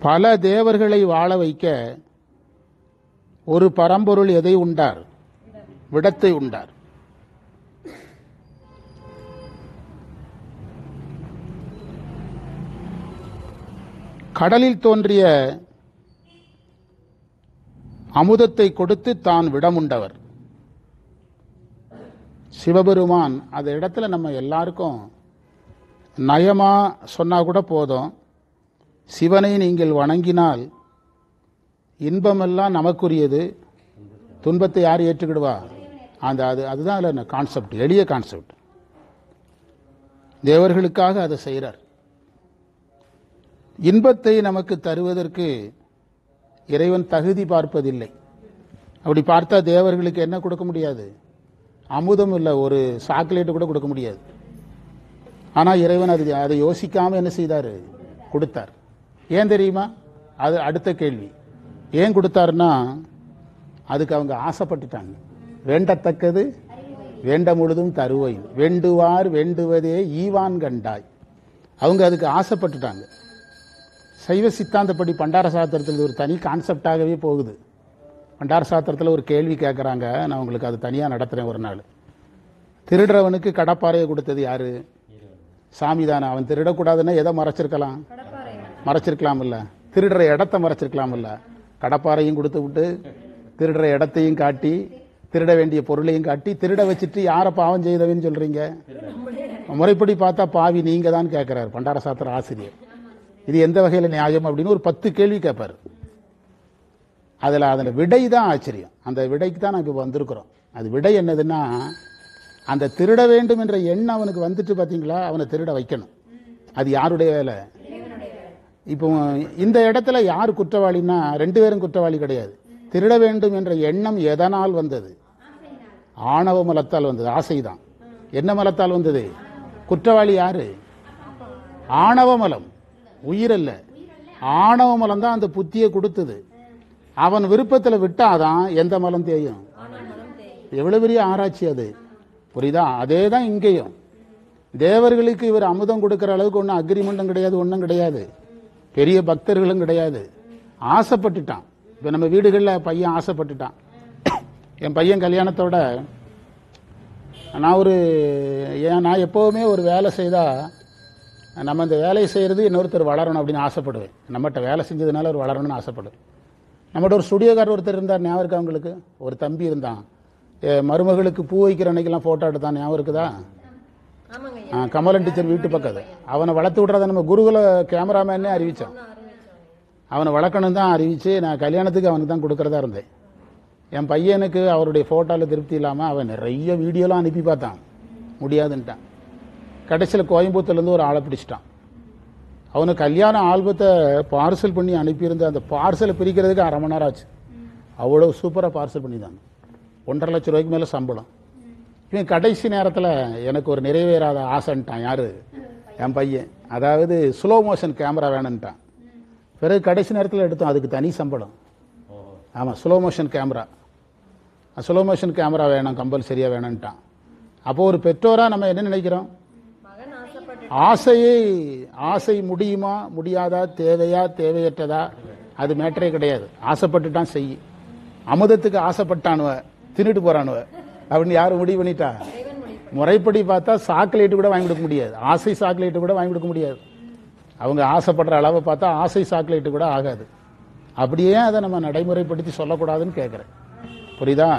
பல தேவர்களை வாழ வைக்க ஒரு பரம்பொருள் எதை உண்டார்? விடத்தை உண்டார். கடலில் தோன்றிய அமுதத்தை கொடுத்து தான் விடமுண்டவர். சிவபெருமான் அந்த இடத்துல நம்ம எல்லாருக்கும் நயமா சொன்னா கூட போதும். சிவனை நீங்கள் வணங்கினால் இன்பமெல்லாம் நமக்குரியது, துன்பத்தை யார் ஏற்றுக்கிடுவா? அதுதான் அதில் கான்செப்ட், எளிய கான்செப்ட். தேவர்களுக்காக அதை செய்கிறார். இன்பத்தை நமக்கு தருவதற்கு இறைவன் தகுதி பார்ப்பதில்லை. அப்படி பார்த்தா தேவர்களுக்கு என்ன கொடுக்க முடியாது? அமுதம் இல்லை, ஒரு சாக்லேட் கூட கொடுக்க முடியாது. ஆனால் இறைவன் அதை யோசிக்காம என்ன செய்தார்? கொடுத்தார். ஏன் தெரியுமா? அது அடுத்த கேள்வி. ஏன் கொடுத்தாருன்னா, அதுக்கு அவங்க ஆசைப்பட்டுட்டாங்க. வேண்டத்தக்கது வேண்ட முழுதும் தருவை, வேண்டுவார் வேண்டுவதே ஈவான் கண்டாய். அவங்க அதுக்கு ஆசைப்பட்டுட்டாங்க. சைவ சித்தாந்தப்படி பண்டார சாத்திரத்தில் ஒரு தனி கான்செப்டாகவே போகுது. பண்டார சாத்திரத்தில் ஒரு கேள்வி கேட்குறாங்க, நான் உங்களுக்கு அது தனியாக நடத்துகிறேன் ஒரு நாள். திருடுறவனுக்கு கடப்பாறையை கொடுத்தது யாரு? சாமி தானே. அவன் திருடக்கூடாதுன்னா எதை மறைச்சிருக்கலாம்? மறைச்சிருக்கலாம் இல்ல? திருடுற இடத்த மறைச்சிருக்கலாம் இல்ல? கடப்பாறையும் கொடுத்து விட்டு திருடுற இடத்தையும் காட்டி திருட வேண்டிய பொருளையும் காட்டி திருட வச்சுட்டு யாரை பாவம் செய்தவன்னு சொல்றீங்க? முறைப்படி பார்த்தா பாவி நீங்க தான் கேட்கிறார் பண்டார சாத்திர ஆசிரியர். இது எந்த வகையில் நியாயம் அப்படின்னு ஒரு 10 கேள்வி கேட்பார். அதில் விடை தான் ஆச்சரியம். அந்த விடைக்கு தான் நான் இப்போ வந்திருக்கிறோம். அது விடை என்னதுன்னா, அந்த திருட வேண்டும் என்ற எண்ணம் அவனுக்கு வந்துட்டு பார்த்தீங்களா, அவனை திருட வைக்கணும். அது யாருடைய வேலை? இப்போ இந்த இடத்துல யார் குற்றவாளின்னா 2 பேரும் குற்றவாளி கிடையாது. திருட வேண்டும் என்ற எண்ணம் எதனால் வந்தது? ஆணவ மலத்தால் வந்தது. ஆசைதான். என்ன மலத்தால் வந்தது? குற்றவாளி யாரு? ஆணவ மலம், உயிரல்ல. ஆணவ மலம் தான் அந்த புத்தியை கொடுத்தது. அவன் விருப்பத்தில் விட்டாதான் எந்த மலம் தேயும்? எவ்வளவு பெரிய ஆராய்ச்சி அது, புரியுதா? அதே தான் இங்கேயும். தேவர்களுக்கு இவர் அமுதம் கொடுக்கிற அளவுக்கு ஒன்றும் அக்ரிமெண்ட்டும் கிடையாது, ஒன்றும் கிடையாது. பெரிய பக்தர்களும் கிடையாது. ஆசைப்பட்டுட்டான். இப்போ நம்ம வீடுகளில் பையன் ஆசைப்பட்டுட்டான். என் பையன் கல்யாணத்தோட நான் எப்போவுமே ஒரு வேலை செய்தால் நம்ம இந்த வேலையை செய்கிறது இன்னொருத்தர் வளரணும் அப்படின்னு ஆசைப்படுவேன். நம்மகிட்ட வேலை செஞ்சதுனால ஒரு வளரணும்னு ஆசைப்படுவேன். நம்மகிட்ட ஒரு ஸ்டுடியோக்காரர் ஒருத்தர் இருந்தார், ஞாபகம் இருக்கா அவங்களுக்கு? ஒரு தம்பி இருந்தான். மருமகளுக்கு பூ வைக்கிற அன்னைக்கெல்லாம் ஃபோட்டோ எடுத்தான், ஞாபகம் இருக்குதா? கமலன் டீச்சர் வீட்டு பக்கத்து. அவனை வளர்த்து விட்றத நம்ம குருகுல கேமராமேன்னே அறிவித்தான். அவனை வளர்க்கணும் தான் அறிவித்து நான் கல்யாணத்துக்கு அவனுக்கு தான் கொடுக்குறதா இருந்தேன். என் பையனுக்கு அவருடைய ஃபோட்டோவில் திருப்தி இல்லாமல் அவன் நிறைய வீடியோலாம் அனுப்பி பார்த்தான், முடியாதுன்ட்டான். கடைசியில் கோயம்புத்தூர்லேருந்து ஒரு ஆளை பிடிச்சிட்டான். அவனுக்கு கல்யாண ஆல்பத்தை பார்சல் பண்ணி அனுப்பியிருந்த அந்த பார்சலை பிரிக்கிறதுக்கு 1/2 மணி நேரம் ஆச்சு. அவ்வளோ சூப்பராக பார்சல் பண்ணிதான். 1.5 லட்சம் ரூபாய்க்கு மேலே சம்பளம். இவன் கடைசி நேரத்தில் எனக்கு ஒரு நிறைவேறாத ஆசைன்ட்டான். யாரு? என் பையன். அதாவது ஸ்லோ மோஷன் கேமரா வேணுன்ட்டான். பிறகு கடைசி நேரத்தில் எடுத்தோம், அதுக்கு தனி சம்பளம். ஆமாம், ஸ்லோ மோஷன் கேமரா வேணும், கம்பல்சரியாக வேணுன்ட்டான். அப்போ ஒரு பெற்றோராக நம்ம என்ன நினைக்கிறோம்? ஆசை முடியுமா முடியாதா, தேவையா தேவையற்றதா, அது மேட்டரே கிடையாது. ஆசைப்பட்டுட்டான் செய். அமுதத்துக்கு ஆசைப்பட்டானுவ, தின்னுட்டு போறானுவ அப்படின்னு யாரும் முடிவு பண்ணிட்டா? முறைப்படி பார்த்தா சாக்லேட்டு கூட வாங்கி கொடுக்க முடியாது. ஆசை சாக்லேட்டு கூட வாங்கி கொடுக்க முடியாது. அவங்க ஆசைப்படுற அளவை பார்த்தா ஆசை சாக்லேட்டு கூட ஆகாது. அப்படியே அதை நம்ம நடைமுறைப்படுத்தி சொல்லக்கூடாதுன்னு கேட்குறேன், புரியுதா?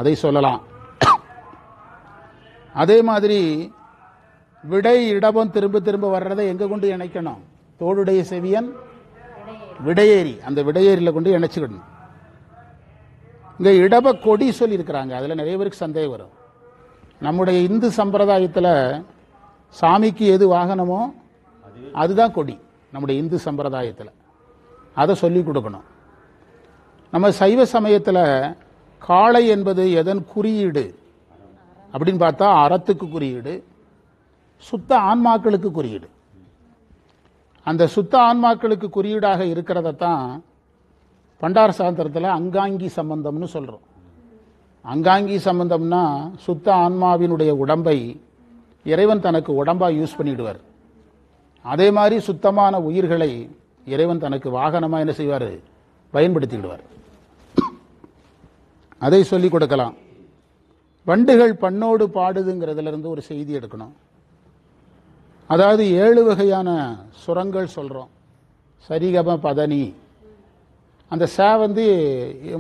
அதை சொல்லலாம். அதே மாதிரி விடை இடபம் திரும்ப திரும்ப வர்றதை எங்க கொண்டு இணைக்கணும்? தோளுடைய செவியன் விடையேறி, அந்த விடையேறியில் கொண்டு இணைச்சுக்கணும். இங்க இடப கொடி சொல்லி இருக்கிறாங்க. அதுல நிறைய பேருக்கு சந்தேகம் வரும். நம்முடைய இந்து சம்பிரதாயத்தில் சாமிக்கு எது வாகனமோ அதுதான் கொடி. நம்முடைய இந்து சம்பிரதாயத்தில் அதை சொல்லி கொடுக்கணும். நம்ம சைவ சமயத்தில் காளை என்பது எதன் குறியீடு அப்படின்னு பார்த்தா அறத்துக்கு குறியீடு, சுத்த ஆன்மாக்களுக்கு குறியீடு. அந்த சுத்த ஆன்மாக்களுக்கு குறியீடாக இருக்கிறதான் பண்டார சாஸ்திரத்தில் அங்காங்கி சம்பந்தம்னு சொல்றோம். அங்காங்கி சம்பந்தம்னா சுத்த ஆன்மாவினுடைய உடம்பை இறைவன் தனக்கு உடம்பா யூஸ் பண்ணிடுவார். அதே மாதிரி சுத்தமான உயிர்களை இறைவன் தனக்கு வாகனமா என்ன செய்வார்? பயன்படுத்திடுவார். அதை சொல்லிக் கொடுக்கலாம். வண்டுகள் பண்ணோடு பாடுதுங்கிறதுல இருந்து ஒரு செய்தி எடுக்கணும். அதாவது 7 வகையான சுரங்கள் சொல்றோம். சரிகம பதனி. அந்த ச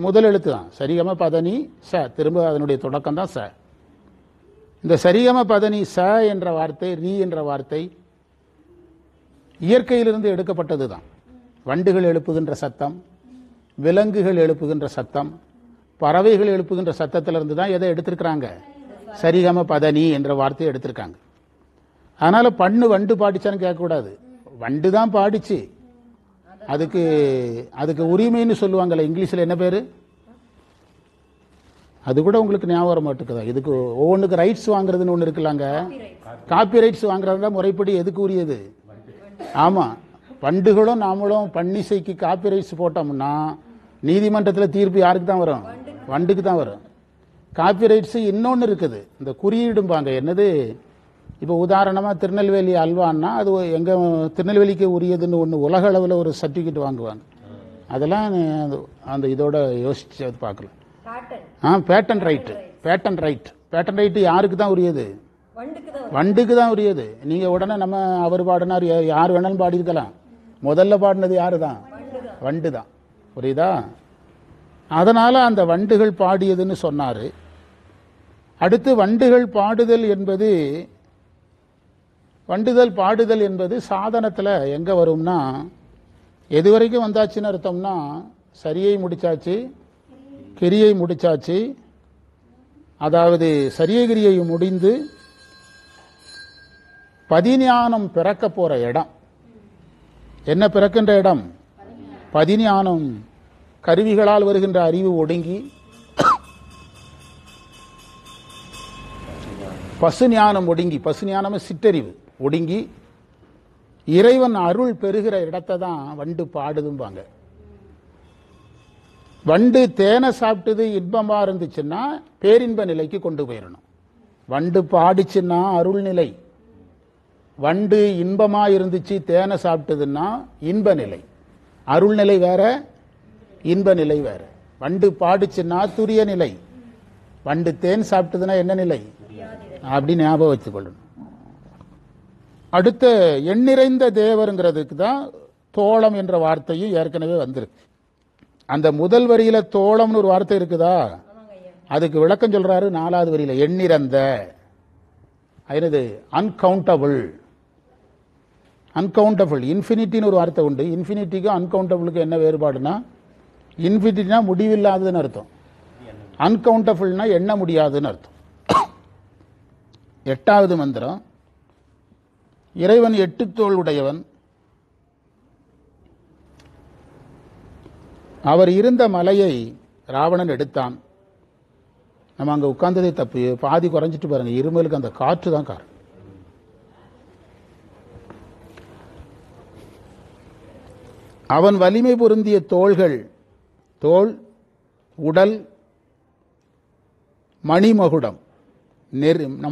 முதல் எழுத்து தான். சரிகம பதனி ச, திரும்ப அதனுடைய தொடக்கம் தான் ச. இந்த சரிகம பதனி ச என்ற வார்த்தை, ரீ என்ற வார்த்தை இயற்கையிலிருந்து எடுக்கப்பட்டது தான். வண்டுகள் எழுப்புகின்ற சத்தம், விலங்குகள் எழுப்புகின்ற சத்தம், பறவைகள் எழுப்புகின்ற சத்தத்திலிருந்து தான் எதை எடுத்திருக்கிறாங்க? சரிகம பதனி என்ற வார்த்தையை எடுத்திருக்காங்க. அதனால பண்ணு வண்டு பாடிச்சான்னு கேட்கக்கூடாது. வண்டு தான் பாடிச்சு. அதுக்கு உரிமைன்னு சொல்லுவாங்கல்ல, இங்கிலீஷில் என்ன பேரு? அது கூட உங்களுக்கு ஞாபகம் வர மாட்டேங்குதா? இதுக்கு ஒவ்வொன்றுக்கு ரைட்ஸ் வாங்குறதுன்னு ஒன்று இருக்குல்லாங்க. காப்பி ரைட்ஸ் வாங்குறது தான் முறைப்படி எதுக்கு உரியது? ஆமா, வண்டுகளும் நாமளும் பன்னிசைக்கு காப்பி ரைட்ஸ் போட்டோம்னா நீதிமன்றத்தில் தீர்ப்பு யாருக்கு தான் வரும்? வண்டுக்கு தான் வரும். காப்பி ரைட்ஸ் இன்னொன்று இருக்குது, இந்த குறியீடும்பாங்க. என்னது? இப்போ உதாரணமாக திருநெல்வேலி அல்வான்னா அது எங்க திருநெல்வேலிக்கு உரியதுன்னு ஒன்று உலக அளவில் ஒரு சர்டிஃபிகேட் வாங்குவாங்க. அதெல்லாம் அந்த இதோட யோசிச்சு பார்க்கலாம். Pattern right. பேட்டன் ரைட்டு யாருக்கு தான் உரியது? வண்டுக்கு தான் உரியது. நீங்க உடனே நம்ம அவர் பாடினார், யார் வேணாலும் பாடியிருக்கலாம். முதல்ல பாடினது யாரு தான்? வண்டு தான். புரியுதா? அதனால அந்த வண்டுகள் பாடியதுன்னு சொன்னாரு. அடுத்து வண்டுகள் பாடுதல் என்பது சாதனத்தில் எங்க வரும்னா, எது வரைக்கும் வந்தாச்சுன்னு அர்த்தம்னா, சரியை முடிச்சாச்சு, கிரியை முடிச்சாச்சு. அதாவது சரியை கிரியை முடிந்து பதிஞானம் பிறக்க போற இடம். என்ன பிறக்கின்ற இடம்? பதிஞானம். கருவிகளால் வருகின்ற அறிவு ஒடுங்கி பசு ஞானம் ஒடுங்கி, பசு ஞானம் சிற்றறிவு ஒடுங்கி இறைவன் அருள் பெறுகிற இடத்தை தான் வண்டு பாடுதும்பாங்க. வண்டு தேனை சாப்பிட்டது இன்பமா இருந்துச்சுன்னா பேரின்ப நிலைக்கு கொண்டு போயிடணும். வண்டு பாடிச்சுன்னா அருள் நிலை. வண்டு இன்பமா இருந்துச்சு தேனை சாப்பிட்டதுன்னா இன்ப நிலை. அருள் நிலை வேற, இன்ப நிலை வேற. வண்டு பாடிச்சுன்னா துரிய நிலை. வண்டு தேன் சாப்பிட்டதுன்னா என்ன நிலை? அப்படி ஞாபகம் வச்சுக்கொள்ளணும். அடுத்த எண்ணிறைந்த தேவருங்கிறதுக்கு தான் தோளம் என்ற வார்த்தையும் ஏற்கனவே வந்திருக்கு. அந்த முதல் வரியில தோளம்னு ஒரு வார்த்தை இருக்குதா? அதுக்கு விளக்கம் சொல்றாரு 4வது வரியில. எண்ணிறந்த, அது அன்கவுண்டபிள். அன்கவுண்டபிள். இன்ஃபினிட்டின்னு ஒரு வார்த்தை உண்டு. இன்ஃபினிட்டிக்கும் அன்கவுண்டபிளுக்கு என்ன வேறுபாடுனா, இன்ஃபினிட்டினா முடிவில்லாததுன்னு அர்த்தம், அன்கவுண்டபிள்னா எண்ண முடியாதுன்னு அர்த்தம். 8வது மந்திரம். இறைவன் 8 தோள் உடையவன். அவர் இருந்த மலையை ராவணன் எடுத்தான். நம்ம அங்க உட்கார்ந்ததே தப்பு. பாதி குறைஞ்சிட்டு பாருங்க. இருமலுக்கு அந்த காற்று தான் காரணம். அவன் வலிமை பொருந்திய தோள்கள், தோள், உடல், மணிமகுடம்,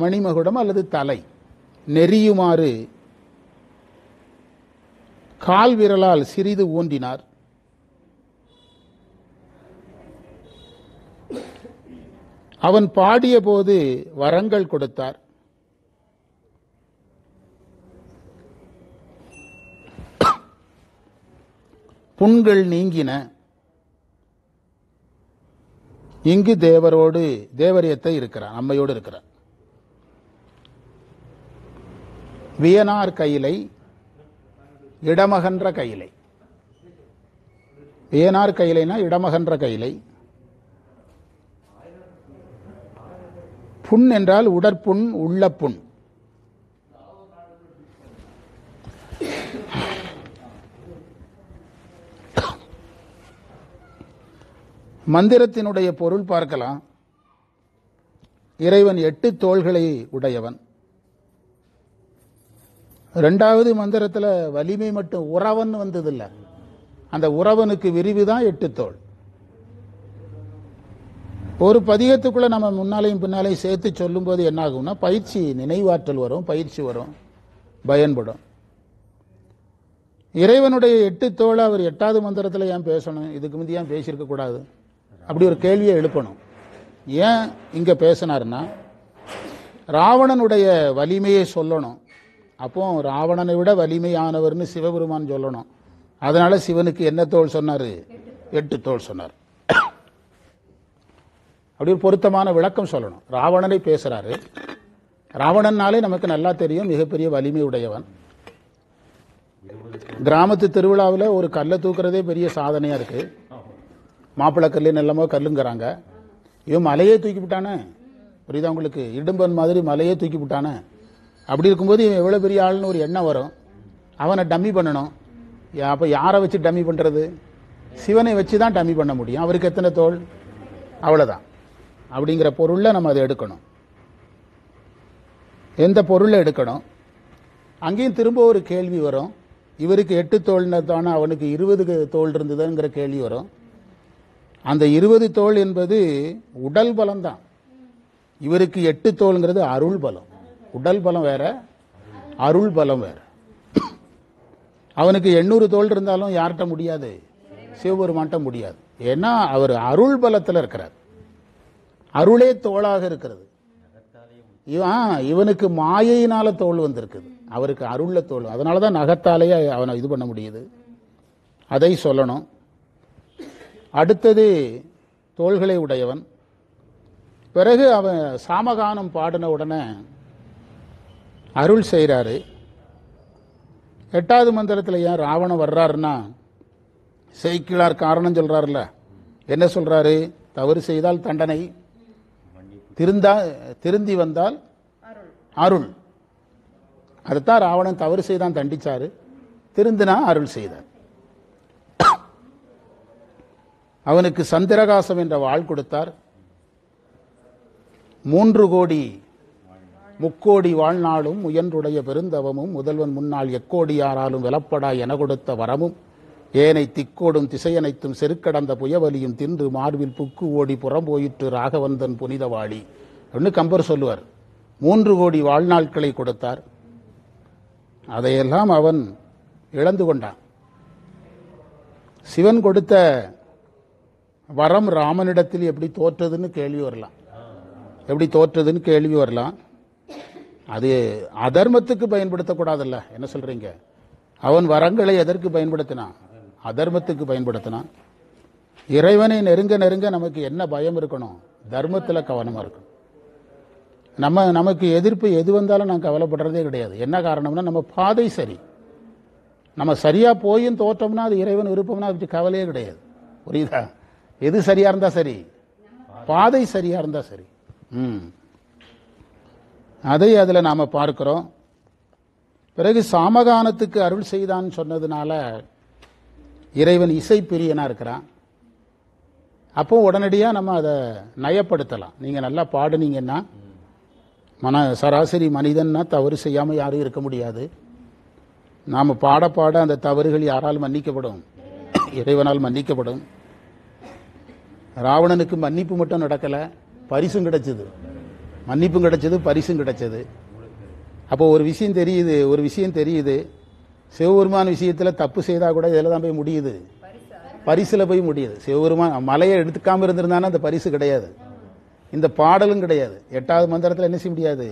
மணிமகுடம் அல்லது தலை நெறியுமாறு கால் விரலால் சிறிது ஊன்றினார். அவன் பாடிய போது வரங்கள் கொடுத்தார். புண்கள் நீங்கின. இங்கு தேவரியத்தை இருக்கிறார், அம்மையோடு இருக்கிறார். வியனார் கையிலை, இடமகன்ற கையிலை. வியனார் கையிலைனா இடமகன்ற கையிலை. புண் என்றால் உடற்புண், உள்ள புண். மந்திரத்தினுடைய பொருள் பார்க்கலாம். இறைவன் 8 தோள்களை உடையவன். 2வது மந்திரத்தில் வலிமை மட்டும் உறவன் வந்ததில்லை. அந்த உறவனுக்கு விரிவுதான் 8 தோள். ஒரு பதிகத்துக்குள்ள நம்ம முன்னாலையும் பின்னாலையும் சேர்த்து சொல்லும் போது என்ன ஆகும்னா, பயிற்சி, நினைவாற்றல் வரும், பயிற்சி வரும், பயன்படும். இறைவனுடைய 8 தோள் அவர் 8வது மந்திரத்தில் ஏன் பேசணும்? இதுக்கு முந்தி ஏன் பேசியிருக்க கூடாது? அப்படி ஒரு கேள்வியை எழுப்பணும். ஏன் இங்க பேசினார்னா, ராவணனுடைய வலிமையை சொல்லணும். அப்போ ராவணனை விட வலிமையானவர்னு சிவபெருமான் சொல்லணும். அதனால சிவனுக்கு என்ன தோள் சொன்னாரு? 8 தோள் சொன்னார். அப்படி ஒரு பொருத்தமான விளக்கம் சொல்லணும். ராவணனை பேசுறாரு, ராவணன்னாலே நமக்கு நல்லா தெரியும், மிகப்பெரிய வலிமை உடையவன். கிராமத்து திருவிழாவில் ஒரு கல்லை தூக்குறதே பெரிய சாதனையா இருக்கு. மாப்பிள்ளை கல்லு நல்லமோ கல்லுங்கிறாங்க. இவன் மலையே தூக்கி விட்டானே, புரியுதா உங்களுக்கு? இடும்பன் மாதிரி மலையே தூக்கி விட்டானே. அப்படி இருக்கும்போது இவன் எவ்வளவு பெரிய ஆள்னு ஒரு எண்ணம் வரும். அவனை டம்மி பண்ணணும். அப்ப யாரை வச்சு டம்மி பண்றது? சிவனை வச்சு தான் டம்மி பண்ண முடியும். அவருக்கு எத்தனை தோள்? அவ்வளவுதான். அப்படிங்கிற பொருள்ல நம்ம அதை எடுக்கணும். எந்த பொருளை எடுக்கணும்? அங்கேயும் திரும்ப ஒரு கேள்வி வரும். இவருக்கு 8 தோள்னா தானே அவனுக்கு 20 தோள் இருந்ததுங்கிற கேள்வி வரும். அந்த 20 தோள் என்பது உடல் பலம் தான். இவருக்கு 8 தோள்ங்கிறது அருள் பலம். உடல் பலம் வேற, அருள் பலம் வேற. அவனுக்கு 800 தோள் இருந்தாலும் யார்கிட்ட முடியாது? சிவபெருமான்ட்ட முடியாது. ஏன்னா அவர் அருள் பலத்தில் இருக்கிறார். அருளே தோளாக இருக்கிறது. இவனுக்கு மாயையினால தோல் வந்திருக்குது, அவருக்கு அருள்ல தோல். அதனாலதான் நகத்தாலேயே அவனை இது பண்ண முடியுது. அதை சொல்லணும். அடுத்தது தோள்களை உடையவன். பிறகு அவன் சாமகானம் பாடின உடனே அருள் செய்கிறாரு. 8வது மந்திரத்தில் ஏன் ராவணன் வர்றாருன்னா, செய்கிழார் காரணம் சொல்றாருல்ல. என்ன சொல்றாரு? தவறு செய்தால் தண்டனை, திருந்தி வந்தால் அருள். அதுதான் ராவணன் தவறு செய்தான் தண்டிச்சாரு, திருந்தினா அருள் செய்தார். அவனுக்கு சந்திரகாசம் என்ற வாழ் கொடுத்தார். 3 கோடி முக்கோடி வாழ்நாளும் முயன்றுடைய பெருந்தவமும் முதல்வன் முன்னால் எக்கோடியாராலும் வெலப்படா என கொடுத்த வரமும் ஏனை திக்கோடும் திசையனைத்தும் செருக்கடந்த புயவலியும் தின்று மார்பில் புக்கு ஓடி புறம்போயிற்று ராகவந்தன் புனிதவாளி அப்படின்னு கம்பர் சொல்லுவார். 3 கோடி வாழ்நாட்களை கொடுத்தார். அதையெல்லாம் அவன் இழந்து கொண்டான். சிவன் கொடுத்த வரம் ராமனிடத்தில் எப்படி தோற்றதுன்னு கேள்வி வரலாம். அது அதர்மத்துக்கு பயன்படுத்தக்கூடாதுல்ல. என்ன சொல்றீங்க? அவன் வரங்களை எதற்கு பயன்படுத்தினான்? அதர்மத்துக்கு பயன்படுத்தினான். இறைவனை நெருங்க நெருங்க நமக்கு என்ன பயம் இருக்கணும்? தர்மத்தில் கவனமா இருக்கணும். நமக்கு எதிர்ப்பு எது வந்தாலும் நான் கவலைப்படுறதே கிடையாது. என்ன காரணம்னா, நம்ம பாதை சரி. நம்ம சரியா போயும் தோற்றோம்னா அது இறைவன் விருப்பம்னா அது கவலையே கிடையாது. புரியுதா? எது சரியா இருந்தா சரி, பாதை சரியா இருந்தா சரி. அதை அதில் நாம பார்க்கிறோம். பிறகு சாமகானத்துக்கு அருள் செய்தான் சொன்னதுனால இறைவன் இசை பிரியனா இருக்கிறான். அப்போ உடனடியாக நம்ம அதை நயப்படுத்தலாம். நீங்க நல்லா பாடுனீங்கன்னா, சராசரி மனிதன்னா தவறு செய்யாம யாரும் இருக்க முடியாது. நாம பாட பாட அந்த தவறுகள் யாரால் மன்னிக்கப்படும்? இறைவனால் மன்னிக்கப்படும். ராவணனுக்கு மன்னிப்பு மட்டும் நடக்கல, பரிசும் கிடைச்சது. மன்னிப்பும் கிடைச்சது, பரிசும் கிடைச்சது. அப்போ ஒரு விஷயம் தெரியுது. சிவபெருமான் விஷயத்துல தப்பு செய்தா கூட இதில் தான் போய் முடியுது, பரிசுல போய் முடியுது. சிவபெருமான் மலையை எடுத்துக்காம இருந்திருந்தானா அந்த பரிசு கிடையாது, இந்த பாடலும் கிடையாது. 8வது மந்திரத்தில் என்ன செய்ய முடியாது?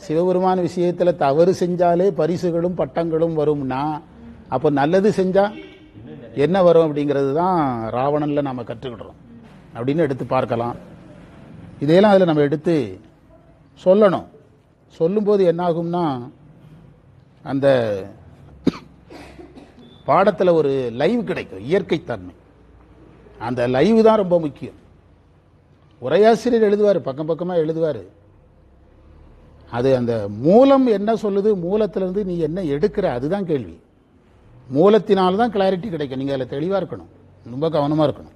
சிவபெருமான் விஷயத்துல தவறு செஞ்சாலே பரிசுகளும் பட்டங்களும் வரும்னா, அப்போ நல்லது செஞ்சா என்ன வரும் அப்படிங்கிறது தான் ராவணன்ல நாம கற்றுக்கிடுறோம் அப்படின்னு எடுத்து பார்க்கலாம். இதையெல்லாம் அதில் நம்ம எடுத்து சொல்லணும். சொல்லும்போது என்னாகும்னா, அந்த பாடத்தில் ஒரு லைவ் கிடைக்கும், இயற்கை தன்மை. அந்த லைவ் தான் ரொம்ப முக்கியம். உரையாசிரியர் எழுதுவார், பக்கம் பக்கமா எழுதுவார். அது அந்த மூலம் என்ன சொல்லுது, மூலத்திலிருந்து நீ என்ன எடுக்கிற, அதுதான் கேள்வி. மூலத்தினால்தான் கிளாரிட்டி கிடைக்கும். நீங்க அதில் தெளிவா இருக்கணும், ரொம்ப கவனமா இருக்கணும்.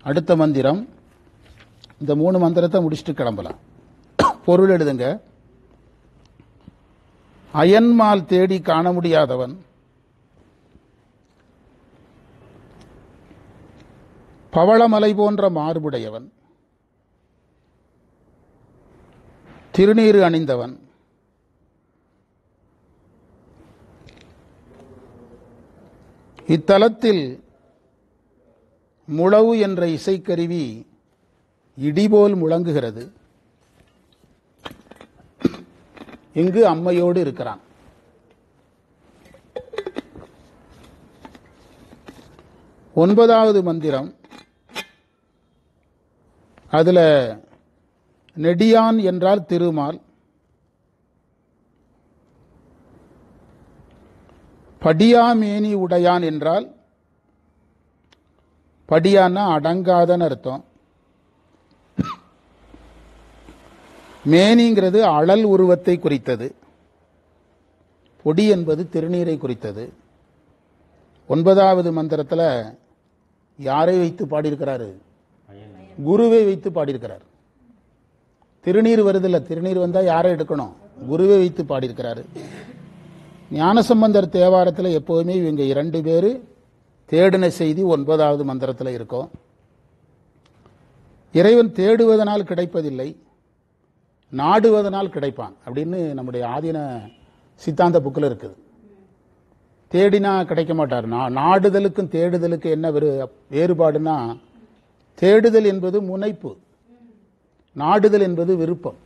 அடுத்த மந்திரம், இந்த 3 மந்திரத்தை முடிச்சுட்டு கிளம்பலாம். பொருள் எழுதுங்க. அயன்மால் தேடி காண முடியாதவன், பவளமலை போன்ற மார்புடையவன், திருநீறு அணிந்தவன், இத்தலத்தில் முழவு என்ற இசைக்கருவி இடிபோல் முழங்குகிறது. இங்கு அம்மையோடு இருக்கிறான். ஒன்பதாவது மந்திரம், அதுல நெடியான் என்றால் திருமால், படியாமேனி உடையான் என்றால் படியான்னா அடங்காதன்னு அர்த்தம். மேனிங்கிறது அழல் உருவத்தை குறித்தது. பொடி என்பது திருநீரை குறித்தது. 9வது மந்திரத்தில் யாரை வைத்து பாடியிருக்கிறாரு? குருவை வைத்து பாடியிருக்கிறார். திருநீர் வருதில்ல, திருநீர் வந்தால் யாரை எடுக்கணும்? குருவை வைத்து பாடியிருக்கிறாரு. ஞானசம்பந்தர் தேவாரத்தில் எப்போதுமே இவங்க 2 பேர் தேடின செய்தி 9வது மந்திரத்தில் இருக்கும். இறைவன் தேடுவதனால் கிடைப்பதில்லை, நாடுவதனால் கிடைப்பான் அப்படின்னு நம்முடைய ஆதீன சித்தாந்த புக்கில் இருக்குது. தேடினா கிடைக்க மாட்டார். நாடுதலுக்கும் தேடுதலுக்கு என்ன வேறுபாடுனா, தேடுதல் என்பது முனைப்பு, நாடுதல் என்பது விருப்பம்.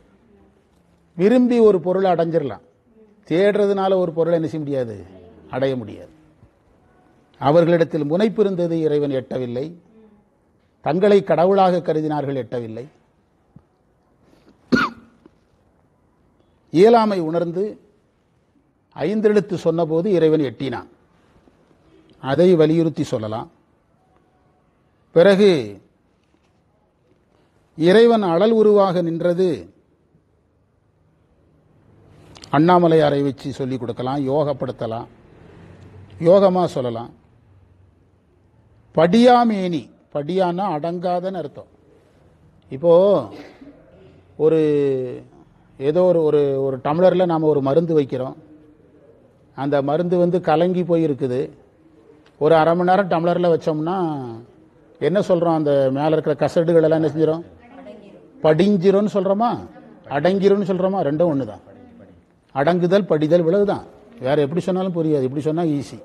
விரும்பி ஒரு பொருளை அடைஞ்சிடலாம், தேடுறதுனால ஒரு பொருளை என்ன செய்ய முடியாது, அடைய முடியாது. அவர்களிடத்தில் முனைப்பு இருந்தது, இறைவன் எட்டவில்லை. தங்களை கடவுளாக கருதினார்கள், எட்டவில்லை. இயலாமை உணர்ந்து 5 எழுத்து சொன்னபோது இறைவன் எட்டினான். அதை வலியுறுத்தி சொல்லலாம். பிறகு இறைவன் அழல் உருவாக நின்றது அண்ணாமலையாரை வச்சு சொல்லிக் கொடுக்கலாம், யோகப்படுத்தலாம், யோகமாக சொல்லலாம். படியாமேனி, படியானா அடங்காதன்னு அர்த்தம். இப்போ ஒரு ஏதோ ஒரு ஒரு டம்ளரில் நாம் ஒரு மருந்து வைக்கிறோம். அந்த மருந்து கலங்கி போயிருக்குது. ஒரு அரை மணி நேரம் டம்ளரில் வச்சோம்னா என்ன சொல்கிறோம்? அந்த மேலே இருக்கிற கசடுகள் எல்லாம் என்ன செஞ்சிடும்? படிஞ்சிரும்னு சொல்கிறோமா, அடங்கிரும்னு சொல்கிறோமா? ரெண்டும் ஒன்று தான். அடங்குதல் படிதல் இவ்வளவுதான். வேற எப்படி சொன்னாலும் புரியாது, இப்படி சொன்னால் ஈஸி.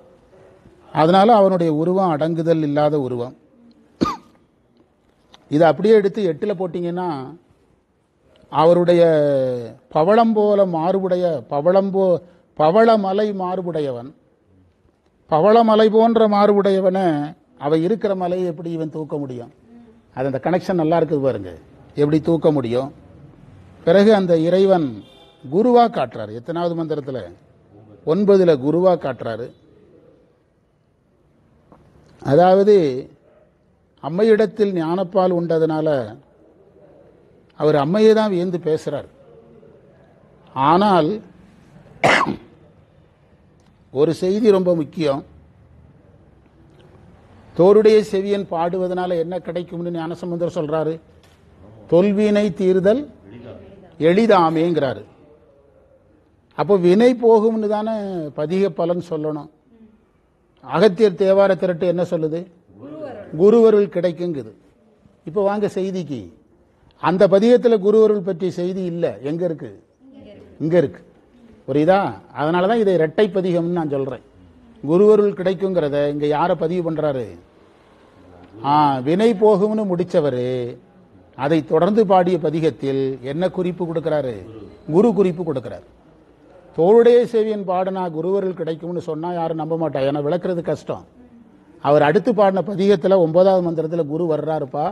அதனால அவனுடைய உருவம் அடங்குதல் இல்லாத உருவம். இதை அப்படியே எடுத்து 8ல் போட்டிங்கன்னா அவருடைய பவளம் போல மாறுபுடைய பவளமலை மாறுபுடையவன், பவளமலை போன்ற மாறுபுடையவனை அவ இருக்கிற மலையை எப்படி இவன் தூக்க முடியும்? அது அந்த கனெக்ஷன் நல்லா இருக்குது பாருங்க, எப்படி தூக்க முடியும்? பிறகு அந்த இறைவன் குருவா காட்டுறாரு. எத்தனாவது மந்திரத்தில்? 9ல் குருவா காட்டுறாரு. அதாவது அம்மையிடத்தில் ஞானப்பால் உண்டதுனால அவர் அம்மையை தான் வியந்து பேசுறார். ஆனால் ஒரு செய்தி ரொம்ப முக்கியம். தோருடைய செவியன் பாடுவதனால என்ன கிடைக்கும்னு ஞானசம்பந்தர் சொல்றாரு? தொல்வினை தீர்தல் எளிதாமேங்கிறாரு. அப்போ வினை போகும்னு தானே பதிக பலன் சொல்லணும். அகத்தியர் தேவார திரட்டு என்ன சொல்லுது? குருவருள் கிடைக்குங்குது. இப்போ வாங்க செய்திக்கு. அந்த பதிகத்தில் குருவருள் பற்றிய செய்தி இல்லை. எங்க இருக்கு? இங்க இருக்கு. புரியுதா? அதனால தான் இதை இரட்டை பதிகம்னு நான் சொல்றேன். குருவருள் கிடைக்குங்கிறத இங்க யாரை பதிவு பண்றாரு? வினை போகும்னு முடிச்சவர் அதை தொடர்ந்து பாடிய பதிகத்தில் என்ன குறிப்பு கொடுக்கிறாரு? குரு குறிப்பு கொடுக்கிறார். தோளுடைய சேவியன் பாடினா குருவருள் கிடைக்கும்னு சொன்னா யாரும் நம்ப மாட்டா, ஏன்னா விளக்குறது கஷ்டம். அவர் அடுத்து பாடின பதிகத்தில் 9வது மந்திரத்தில் குரு வர்றாருப்பா,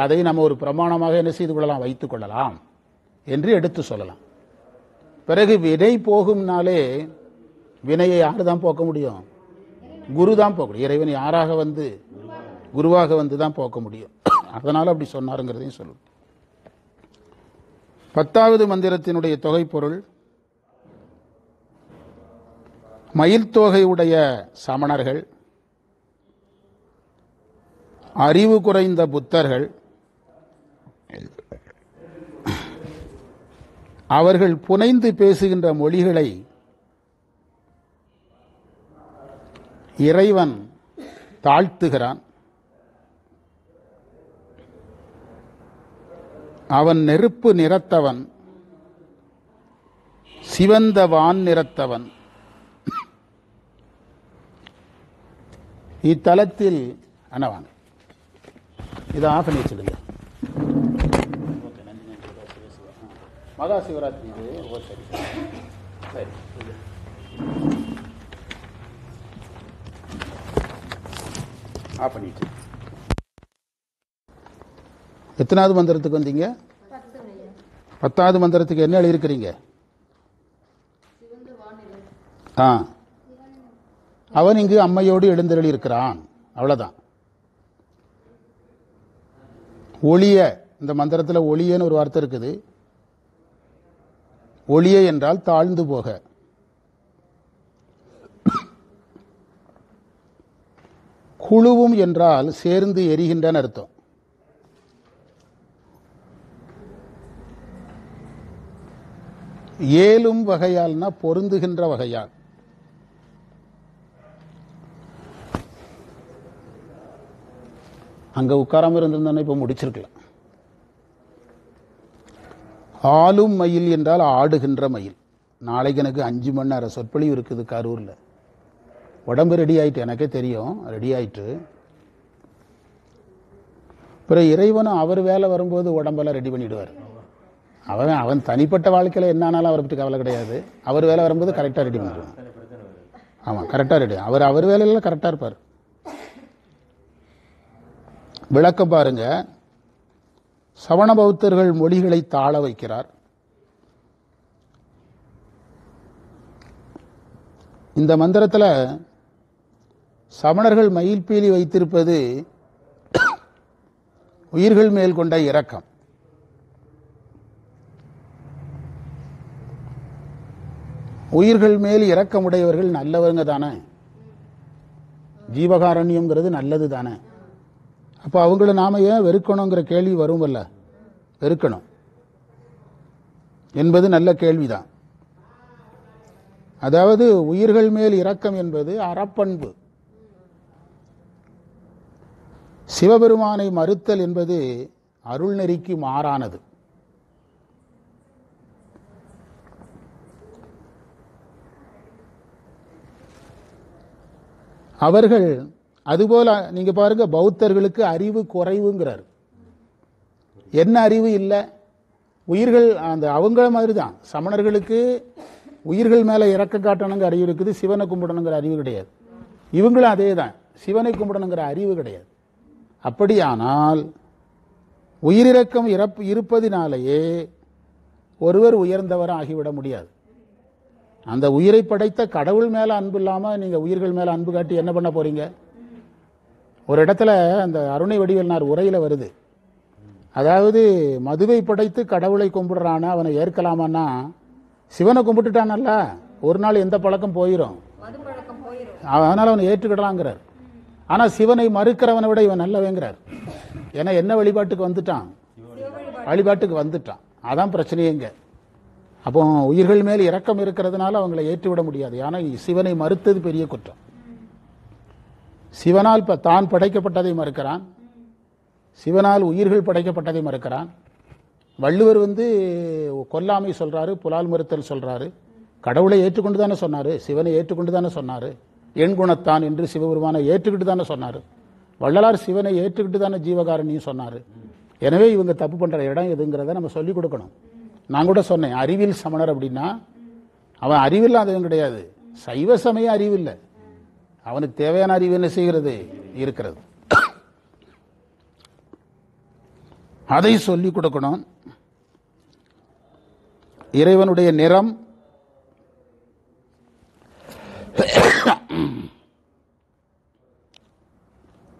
அதை நம்ம ஒரு பிரமாணமாக என்ன செய்து கொள்ளலாம், வைத்துக் கொள்ளலாம் என்று எடுத்து சொல்லலாம். பிறகு வினை போகும்னாலே வினையை யாரு தான் போக்க முடியும்? குரு தான் போக முடியும். இறைவன் யாராக வந்து? குருவாக வந்து தான் போக்க முடியும். அதனால அப்படி சொன்னாருங்கிறதையும் சொல்லும். 10வது மந்திரத்தினுடைய தொகை பொருள், மயில் தோகை உடைய சமணர்கள், அறிவு குறைந்த புத்தர்கள், அவர்கள் புனைந்து பேசுகின்ற மொழிகளை இறைவன் தாழ்த்துகிறான். அவன் நெருப்பு நிறத்தவன், சிவந்த வான் நிறத்தவன். இத்தலத்தில் வாங்க, இதை ஆஃப் பண்ணி வச்சுடுங்க. மகா சிவராத்திரி இது. சரி சரி, ஆஃப் பண்ணிட்டு. எத்தனாவது மந்திரத்துக்கு வந்தீங்க? 10வது மந்திரத்துக்கு என்ன எழுதியிருக்கிறீங்க? அவன் இங்கு அம்மையோடு எழுந்தருளி இருக்கிறான். அவ்வளவுதான். ஒளிய, இந்த மந்திரத்தில் ஒளியன்னு ஒரு வார்த்தை இருக்குது. ஒளிய என்றால் தாழ்ந்து போக. குழுவும் என்றால் சேர்ந்து எரிகின்றன அர்த்தம். ஏலும் வகையால்னா பொருந்துகின்ற வகையால். அங்க உட்காராம இருந்திருந்தா இப்ப முடிச்சிருக்கலாம். ஆளும் மயில் என்றால் ஆடுகின்ற மயில். நாளைக்கு எனக்கு 5 மணி நேரம் சொற்பொழிவு இருக்குது கரூர்ல. உடம்பு ரெடி ஆயிட்டு, எனக்கே தெரியும் ரெடி ஆயிட்டு. பிறகு இறைவனும் அவர் வேலை வரும்போது உடம்பெல்லாம் ரெடி பண்ணிடுவார். அவன் தனிப்பட்ட வாழ்க்கையில் என்ன ஆனாலும் அவரை பற்றி கவலை கிடையாது. அவர் வேலை வரும்போது கரெக்டாக ரெடி பண்ணிடுவார். ஆமாம், கரெக்டாக ரெடி. அவர் வேலையில கரெக்டாக இருப்பார். விளக்கம் பாருங்க. சவண பௌத்தர்கள் மொழிகளை தாழ வைக்கிறார். இந்த மந்திரத்தில் சமணர்கள் மயில்பீலி வைத்திருப்பது உயிர்கள் மேல் கொண்ட இரக்கம். உயிர்கள் மேல் இரக்கமுடையவர்கள் நல்லவங்க தானே. ஜீவகாரண்யம்ங்கிறது நல்லது தானே. அப்போ அவங்கள நாம ஏன் வெறுக்கணுங்கிற கேள்வி வரும்ல. வெறுக்கணும் என்பது நல்ல கேள்விதான். அதாவது உயிர்கள் மேல் இரக்கம் என்பது அறப்பண்பு. சிவபெருமானை மறுத்தல் என்பது அருள்நெறிக்கு மாறானது. அவர்கள் அதுபோல நீங்க பாருங்க, பௌத்தர்களுக்கு அறிவு குறைவுங்கிறார். என்ன அறிவு இல்லை? உயிர்கள் அந்த அவங்கள மாதிரி தான். சமணர்களுக்கு உயிர்கள் மேல இறக்க காட்டணுங்கிற அறிவு இருக்குது, சிவனை கும்பிடணுங்கிற அறிவு கிடையாது. இவங்களும் அதே தான், சிவனை கும்பிடணுங்கிற அறிவு கிடையாது. அப்படியானால் உயிரிறக்கம் இருப்பதினாலேயே ஒருவர் உயர்ந்தவர் ஆகிவிட முடியாது. அந்த உயிரை படைத்த கடவுள் மேல அன்பு இல்லாம நீங்க உயிர்கள் மேல அன்பு காட்டி என்ன பண்ண போறீங்க? ஒரு இடத்துல அந்த அருணை வடிவேல்னார் உரையில வருது. அதாவது மதுவை படைத்து கடவுளை கும்பிடுறானா அவனை ஏற்கலாமான்னா, சிவனை கும்பிட்டுட்டானல்ல ஒரு நாள் எந்த பழக்கம் போயிடும், அதனால அவனை ஏற்றுக்கிடலாங்கிறார். ஆனா சிவனை மறுக்கிறவனை விட இவன் நல்லவங்கிறார். ஏன்னா என்ன வழிபாட்டுக்கு வந்துட்டான்? வழிபாட்டுக்கு வந்துட்டான். அதான் பிரச்சனையேங்க. அப்போ உயிர்கள் மேல் இரக்கம் இருக்கிறதுனால அவங்களை ஏற்றுவிட முடியாது. ஆனா சிவனை மறுத்தது பெரிய குற்றம். சிவனால் தான் படைக்கப்பட்டதை மறுக்கிறான், சிவனால் உயிர்கள் படைக்கப்பட்டதை மறுக்கிறான். வள்ளுவர் கொல்லாமை சொல்றாரு, புலால் மறுத்தல் சொல்றாரு. கடவுளை ஏற்றுக்கொண்டு தானே சொன்னாரு, சிவனை ஏற்றுக்கொண்டு தானே சொன்னாரு. எண் குணத்தான் என்று சிவபெருமானை ஏற்றுக்கிட்டு தானே சொன்னாரு. வள்ளலார் சிவனை ஏற்றுக்கிட்டு தானே ஜீவகாரணியும் சொன்னாரு. எனவே இவங்க தப்பு பண்ற இடம் எதுங்கிறத நம்ம சொல்லிக் கொடுக்கணும். நான் கூட சொன்னேன், அறிவில் சமணர் அப்படின்னா அவன் அறிவில்லாதவன் கிடையாது, சைவ சமய அறிவில்லை. அவனுக்கு தேவையான அறிவு என்ன செய்கிறது? இருக்கிறது. அதை சொல்லிக் கொடுக்கணும். இறைவனுடைய நிறம்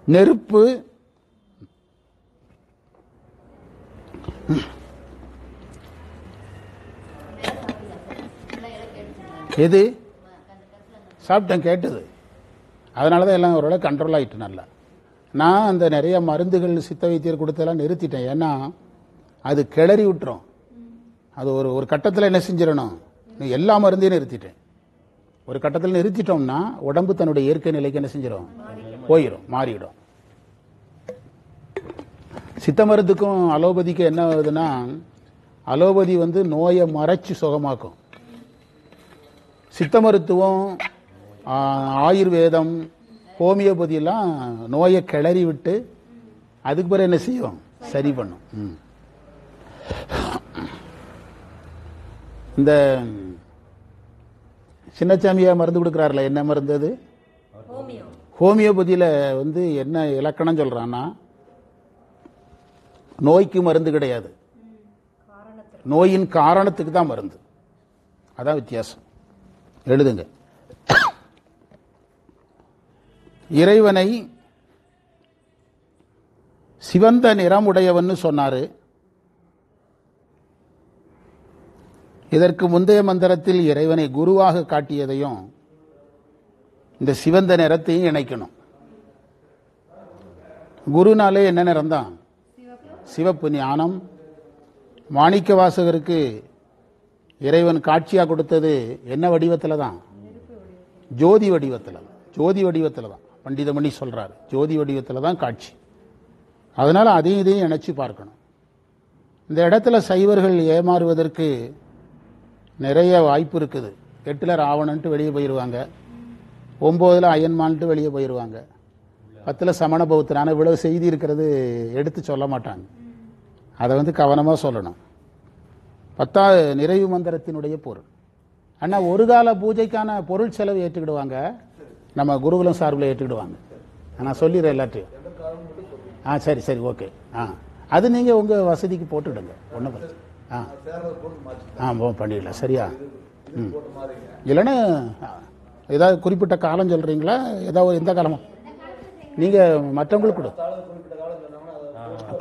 நெருப்பு, எது சாப்பிட்டேன் கேட்டது. அதனாலதான் எல்லாம் ஓரளவு கண்ட்ரோல் ஆயிட்டு. நல்லா நான் அந்த நிறைய மருந்துகள் சித்த வைத்தியர் கொடுத்தெல்லாம் நிறுத்திட்டேன். ஏன்னா அது கிளறி விட்டுரும். அது ஒரு கட்டத்தில் என்ன செஞ்சிடணும், எல்லா மருந்தையும் நிறுத்திட்டேன். ஒரு கட்டத்தில் நிறுத்திட்டோம்னா உடம்பு தன்னுடைய இயற்கை நிலைக்கு என்ன செஞ்சிடும்? போயிடும், மாறிடும். சித்த மருந்துக்கும் அலோபதிக்கும் என்ன ஆகுதுன்னா, அலோபதி நோயை மறைச்சு சுகமாக்கும். சித்த மருத்துவம், ஆயுர்வேதம், ஹோமியோபதி எல்லாம் நோயை கிளறி விட்டு அதுக்கு பிறகு என்ன செய்யும்? சரி பண்ணும். இந்த சின்னச்சாமியா மருந்து கொடுக்கிறார்ல, என்ன மருந்து அது? ஹோமியோபதியில என்ன இலக்கணம் சொல்றான்னா, நோய்க்கு மருந்து கிடையாது, நோயின் காரணத்துக்கு தான் மருந்து. அதான் வித்தியாசம். எழுதுங்க. இறைவனை சிவந்த நிறமுடையவன்னு சொன்னாரு. இதற்கு முந்தைய மந்திரத்தில் இறைவனை குருவாக காட்டியதையும் இந்த சிவந்த நிறத்தையும் இணைக்கணும். குருனாலே என்ன நிறம் தான்? சிவப்பு. ஞானம். மாணிக்க வாசகருக்கு இறைவன் காட்சியா கொடுத்தது என்ன வடிவத்தில் தான்? ஜோதி வடிவத்தில். ஜோதி வடிவத்தில் தான் பண்டிதமணி சொல்றாரு. ஜோதி வடிவத்தில் தான் காட்சி. அதனால அதையும் இதையும் இணைச்சு பார்க்கணும். இந்த இடத்துல சைவர்கள் ஏமாறுவதற்கு நிறைய வாய்ப்பு இருக்குது. 8ல் ராவணன்ட்டு வெளியே போயிடுவாங்க, 9ல் அயன்மான்ட்டு வெளியே போயிடுவாங்க, 10ல் சமண பௌத்தனான இவ்வளவு செய்தி இருக்கிறது எடுத்து சொல்ல மாட்டாங்க. அதை கவனமாக சொல்லணும். 10வது நிறைவு மந்திரத்தினுடைய பொருள். ஆனால் ஒரு கால பூஜைக்கான பொருள் செலவு ஏற்றுக்கிடுவாங்க, நம்ம குருகுலம் சார்பில் ஏற்றுக்கிடுவாங்க. நான் சொல்லிடுறேன் எல்லாத்தையும். சரி சரி, ஓகே. அது நீங்கள் உங்கள் வசதிக்கு போட்டுவிடுங்க, ஒன்றும் பிரச்சனை. பண்ணிடலாம். சரியா? இல்லைன்னா ஏதாவது குறிப்பிட்ட காலம் சொல்கிறீங்களா? ஏதாவது எந்த காலமா? நீங்கள் மற்றவங்களுக்கு கொடு,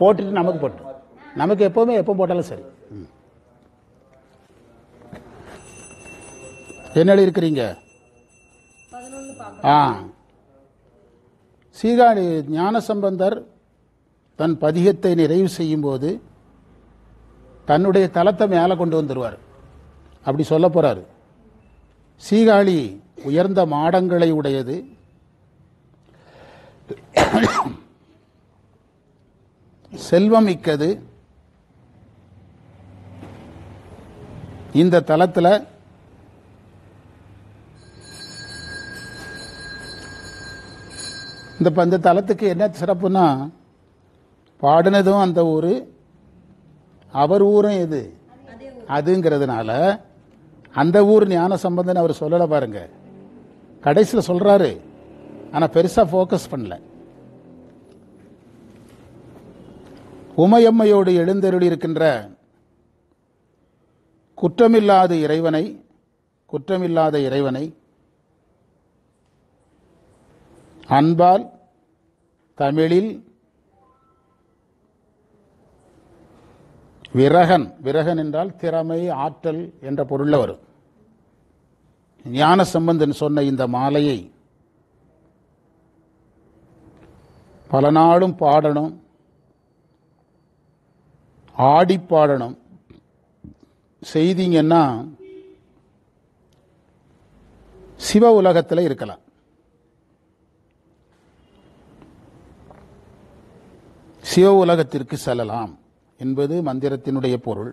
போட்டுட்டு நமக்கு போட்டு, நமக்கு எப்போவுமே எப்போ போட்டாலும் சரி. என்ன இருக்கிறீங்க? சீர்காழி ஞானசம்பந்தர் தன் பதிகத்தை நிறைவு செய்யும் போது தன்னுடைய தலத்தை மேலே கொண்டு வந்துடுவார். அப்படி சொல்ல போறாரு. சீர்காழி உயர்ந்த மாடங்களை உடையது, செல்வம் மிக்கது. இந்த தலத்தில் இந்த தலத்துக்கு என்ன சிறப்புன்னா, பாடினதும் அந்த ஊர், அவர் ஊரும் எது அதுங்கிறதுனால அந்த ஊர் ஞான சம்பந்தன் அவர் சொல்லல பாருங்க. கடைசியில் சொல்றாரு, ஆனா பெருசா போக்கஸ் பண்ணல. உமையம்மையோடு எழுந்தருளி இருக்கின்ற குற்றமில்லாத இறைவனை அன்பால் தமிழில் விரகன் என்றால் திறமை, ஆற்றல் என்ற பொருள்ல வரும். ஞான சம்பந்தன் சொன்ன இந்த மாலையை பல நாளும் பாடணும், ஆடி பாடணும். செய்திங்கன்னா சிவ உலகத்தில் இருக்கலாம். சிவ உலகத்திற்கு செல்லலாம் என்பது மந்திரத்தினுடைய பொருள்.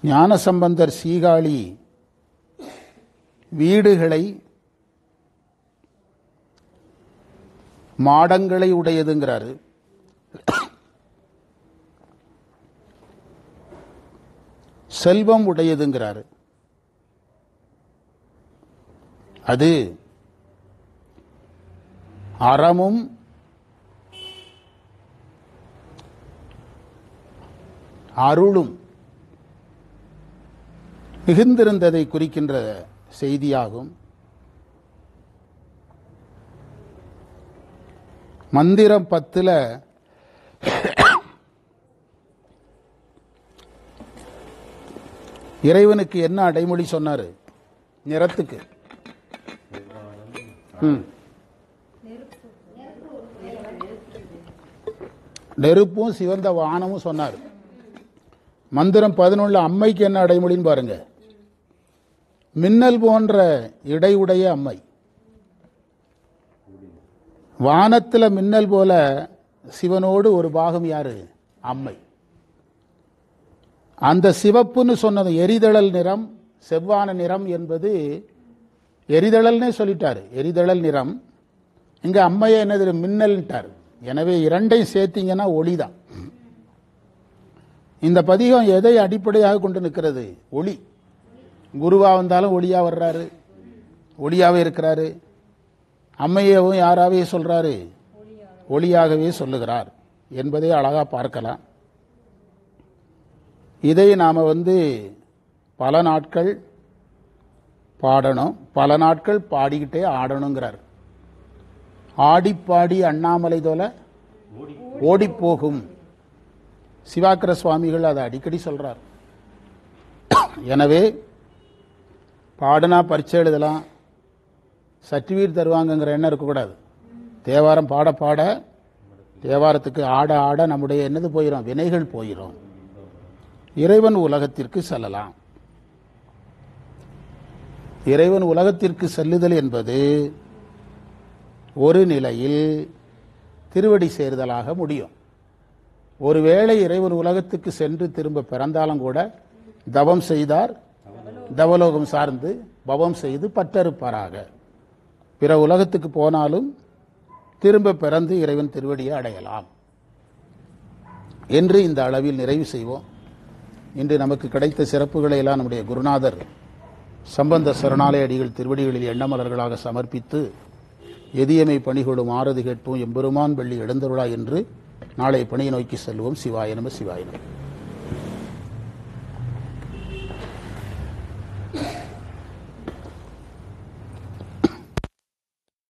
ஞானசம்பந்தர் சீர்காழி வீடுகளை, மாடங்களை உடையதுங்கிறாரு. செல்வம் உடையதுங்கிறாரு. அது அறமும் அருளும் மிகுந்திருந்ததை குறிக்கின்ற செய்தியாகும். மந்திரம் 10ல் இறைவனுக்கு என்ன அடைமொழி சொன்னாரு? நிறத்துக்கு நெருப்பும் சிவந்த வானமும் சொன்னார். மந்திரம் 11 அம்மைக்கு என்ன அடைமொழின்னு பாருங்க. மின்னல் போன்ற இடையுடைய அம்மை. வானத்தில் மின்னல் போல சிவனோடு ஒரு பாகம் யாரு? அம்மை. அந்த சிவப்புன்னு சொன்னது எரிதழல் நிறம், செவ்வான நிறம் என்பது எரிதழல்னே சொல்லிட்டாரு. எரிதழல் நிறம். இங்க அம்மையை என்னது? மின்னல்ட்டார். எனவே இரண்டையும் சேர்த்தீங்கன்னா ஒளிதான். இந்த பதிகம் எதை அடிப்படையாக கொண்டு நிற்கிறது? ஒளி. குருவா வந்தாலும் ஒளியா வர்றாரு, ஒளியாவே இருக்கிறாரு. அம்மையவும் யாராவே சொல்றாரு? ஒளியாகவே சொல்லுகிறார் என்பதை அழகா பார்க்கலாம். இதை நாம பல நாட்கள் பாடணும், பல நாட்கள் பாடிக்கிட்டே ஆடணுங்கிறார். ஆடிப்பாடி அண்ணாமலை தோல ஓடிப்போகும். சிவாக்கர சுவாமிகள் அதை அடிக்கடி சொல்றார். எனவே பாடுனா பரீட்சை எழுதலாம், சர்டிஃபிகேட் தருவாங்கங்கிற எண்ணம் இருக்கக்கூடாது. தேவாரம் பாட பாட, தேவாரத்துக்கு ஆட ஆட நம்முடைய என்னது போயிடும், வினைகள் போயிடும். இறைவன் உலகத்திற்கு செல்லலாம். இறைவன் உலகத்திற்கு செல்லுதல் என்பது ஒரு நிலையில் திருவடி சேர்தலாக முடியும். ஒருவேளை இறைவன் உலகத்துக்கு சென்று திரும்ப பிறந்தாலும் கூட தவம் செய்தார், தவலோகம் சார்ந்து பவம் செய்து பற்றறுப்பாராக. பிற உலகத்துக்கு போனாலும் திரும்ப பிறந்து இறைவன் திருவடியை அடையலாம் என்று இந்த அளவில் நிறைவு செய்வோம். இன்று நமக்கு கிடைத்த சிறப்புகளை எல்லாம் நம்முடைய குருநாதர் சம்பந்த சரணாலய அடிகள் திருவடிகளில் எண்ணமலர்களாக சமர்ப்பித்து எதியமை பணிகொடும் ஆரதி கேட்போம் எம்பெருமான் வெள்ளி எழுந்தருளா என்று நாளை பணியை நோக்கி செல்வோம். சிவாய நம சிவாய நம.